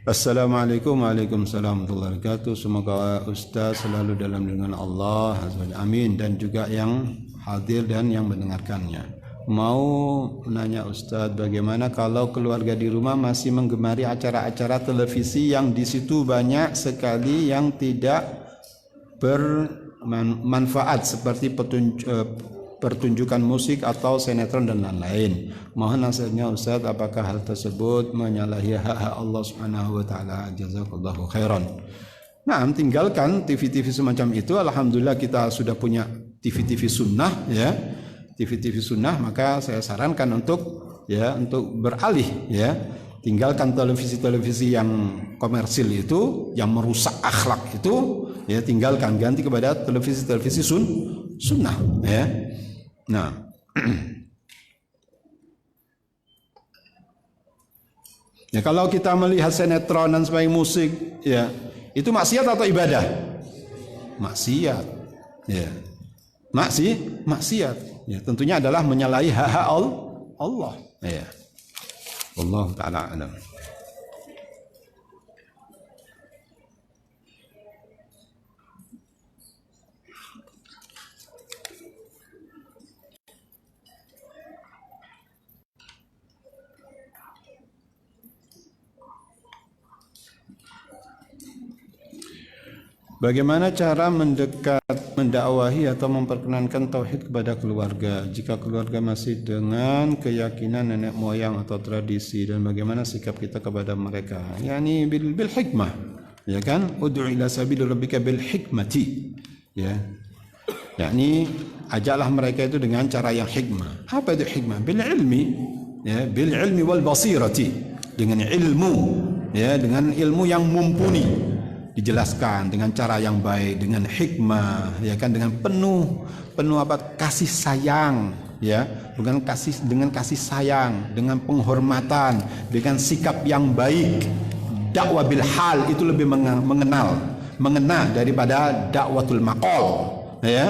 Assalamualaikum warahmatullahi wabarakatuh. Semoga Ustaz selalu dalam lindungan Allah. Amin. Dan juga yang hadir dan yang mendengarkannya. Mau menanya Ustaz, bagaimana kalau keluarga di rumah masih menggemari acara-acara televisi yang di situ banyak sekali yang tidak bermanfaat seperti pertunjukan musik atau sinetron dan lain-lain. Mohon nasihatnya Ustaz, apakah hal tersebut menyalahi hak Allah Subhanahu wa taala? Jazakallahu khairan. Nah, tinggalkan TV-TV semacam itu. Alhamdulillah kita sudah punya TV-TV sunnah, ya. TV-TV sunnah, maka saya sarankan untuk beralih, ya. Tinggalkan televisi-televisi yang komersil itu, yang merusak akhlak itu, ya, tinggalkan, ganti kepada televisi-televisi sunnah, ya. Nah, ya kalau kita melihat sinetron dan sebagainya, musik, ya, itu maksiat atau ibadah? Maksiat, ya, maksiat, ya, tentunya adalah menyalahi hak Allah, ya. Allah taala alam. Bagaimana cara mendakwahi atau memperkenankan tauhid kepada keluarga jika keluarga masih dengan keyakinan nenek moyang atau tradisi, dan bagaimana sikap kita kepada mereka? Yani bil hikmah, ya kan? Ud'u ila sabil rabbika bil hikmati, ya. Yani ajaklah mereka itu dengan cara yang hikmah. Apa itu hikmah? Bil ilmi, ya, bil ilmi wal basirati, dengan ilmu, ya, dengan ilmu yang mumpuni. Dijelaskan dengan cara yang baik, dengan hikmah, ya kan, dengan penuh apa, kasih sayang, ya, dengan kasih sayang, dengan penghormatan, dengan sikap yang baik. Dakwah bil hal itu lebih mengena daripada dakwatul maqal, ya.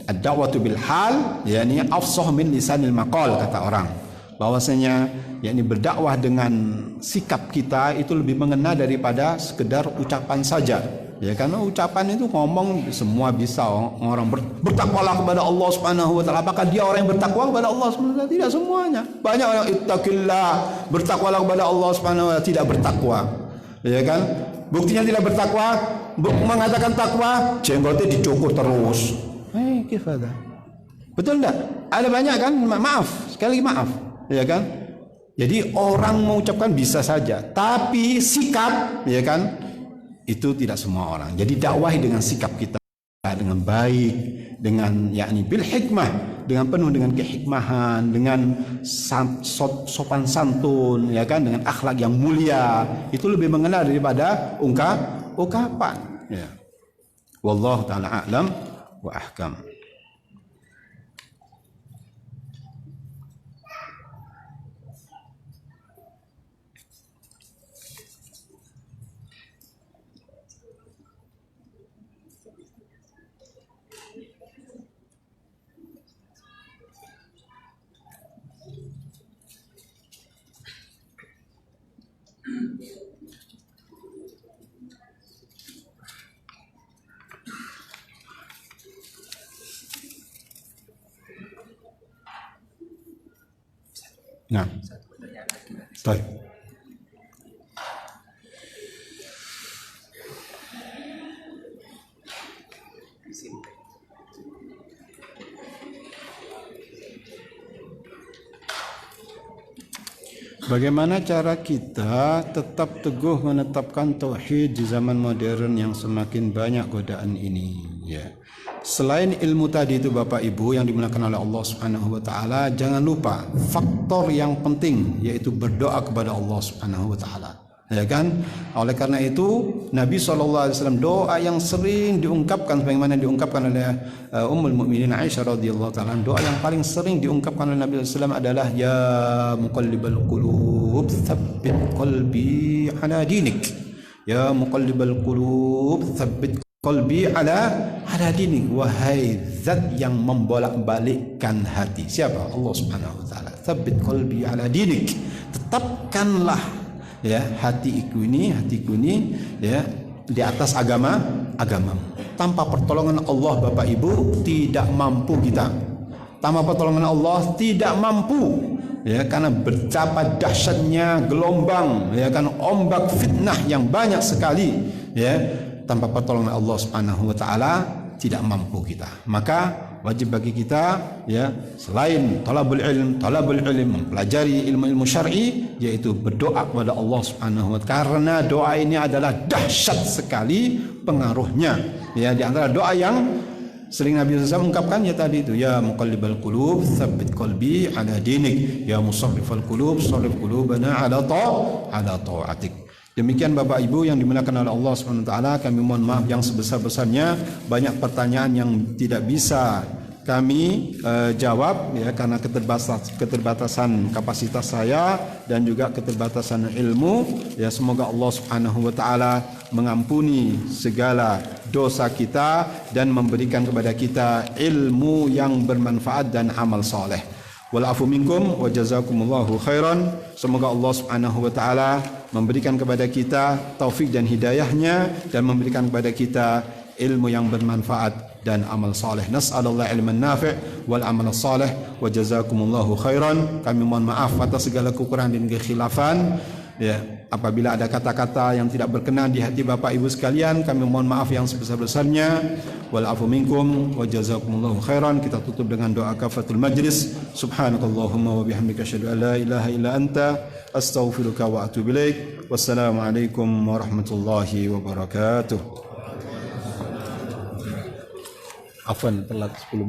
Ad-da'watu bil hal, yakni afsah min lisanil maqal, kata orang. Bahwasanya yakni berdakwah dengan sikap kita itu lebih mengena daripada sekedar ucapan saja, ya, karena ucapan itu ngomong semua bisa. Orang bertakwalah kepada Allah Subhanahu wa taala, apakah dia orang yang bertakwa kepada Allah Subhanahu wa taala? Tidak semuanya. Banyak orang ittaqillah, bertakwalah kepada Allah Subhanahu wa taala, tidak bertakwa. ya kan? Buktinya tidak bertakwa, mengatakan takwa, jenggotnya dicukur terus. Gimana? Betul enggak? Ada banyak kan? Maaf, sekali lagi maaf, ya kan? Jadi orang mengucapkan bisa saja, tapi sikap, ya kan? Itu tidak semua orang. Jadi dakwahi dengan sikap kita, dengan baik, dengan yakni bil hikmah, dengan penuh dengan kehikmahan, dengan sopan santun, ya kan, dengan akhlak yang mulia. Itu lebih mengena daripada ungkapan. Ya. Wallahu taala a'lam wa ahkam. Nah, baik. Bagaimana cara kita tetap teguh menetapkan tauhid di zaman modern yang semakin banyak godaan ini? Ya. Selain ilmu tadi itu Bapak Ibu yang dimuliakan oleh Allah Subhanahu wa taala, jangan lupa faktor yang penting yaitu berdoa kepada Allah Subhanahu wa taala. Ya kan? Oleh karena itu Nabi SAW doa yang sering diungkapkan sebagaimana diungkapkan oleh Ummul Mukminin Aisyah radhiyallahu taala, doa yang paling sering diungkapkan oleh Nabi SAW adalah ya muqallibal qulub tsabbit qalbi ala dinik. Ya muqallibal qulub tsabbit qalbi ala dinik. Wahai zat yang membolak-balikkan hati. Siapa? Allah Subhanahu wa taala. Tsabbit qalbi ala dinik. Tetapkanlah ya hatiku ini ya di atas agamamu. Tanpa pertolongan Allah Bapak Ibu tidak mampu kita. Tanpa pertolongan Allah tidak mampu, ya, karena betapa dahsyatnya gelombang, ya kan, ombak fitnah yang banyak sekali, ya. Tanpa pertolongan Allah Subhanahu wa taala tidak mampu kita. Maka wajib bagi kita, ya, selain talabul ilm mempelajari ilmu-ilmu syar'i, yaitu berdoa kepada Allah Subhanahu wa taala, karena doa ini adalah dahsyat sekali pengaruhnya. Ya, di antara doa yang sering Nabi SAW ungkapkan ya tadi itu, ya muqallibal qulub tsabbit qalbi ala dinik, ya musarrifal qulub sarrif qulubana ala ta'atik. Demikian Bapak Ibu yang dimuliakan oleh Allah Subhanahu wa taala, kami mohon maaf yang sebesar-besarnya banyak pertanyaan yang tidak bisa kami jawab, ya, karena keterbatasan kapasitas saya dan juga keterbatasan ilmu. Ya, semoga Allah Subhanahu wa taala mengampuni segala dosa kita dan memberikan kepada kita ilmu yang bermanfaat dan amal saleh. Wal afu minkum wa jazakumullahu khairan. Semoga Allah Subhanahu wa taala memberikan kepada kita taufik dan hidayahnya dan memberikan kepada kita ilmu yang bermanfaat dan amal saleh. Nas'alullah ilman nafi' wal amal saleh wa jazakumullahu khairan. Kami mohon maaf atas segala kekurangan dan kekhilafan. Ya, apabila ada kata-kata yang tidak berkenan di hati Bapak Ibu sekalian, kami mohon maaf yang sebesar-besarnya. Wal afu minkum wa jazakumullahu khairan. Kita tutup dengan doa kafatul majlis. Subhanakallahumma wa bihamdika asyhadu an la ilaha illa anta astaghfiruka wa atubu ilaik. Wassalamualaikum warahmatullahi wabarakatuh. Afwan telat 10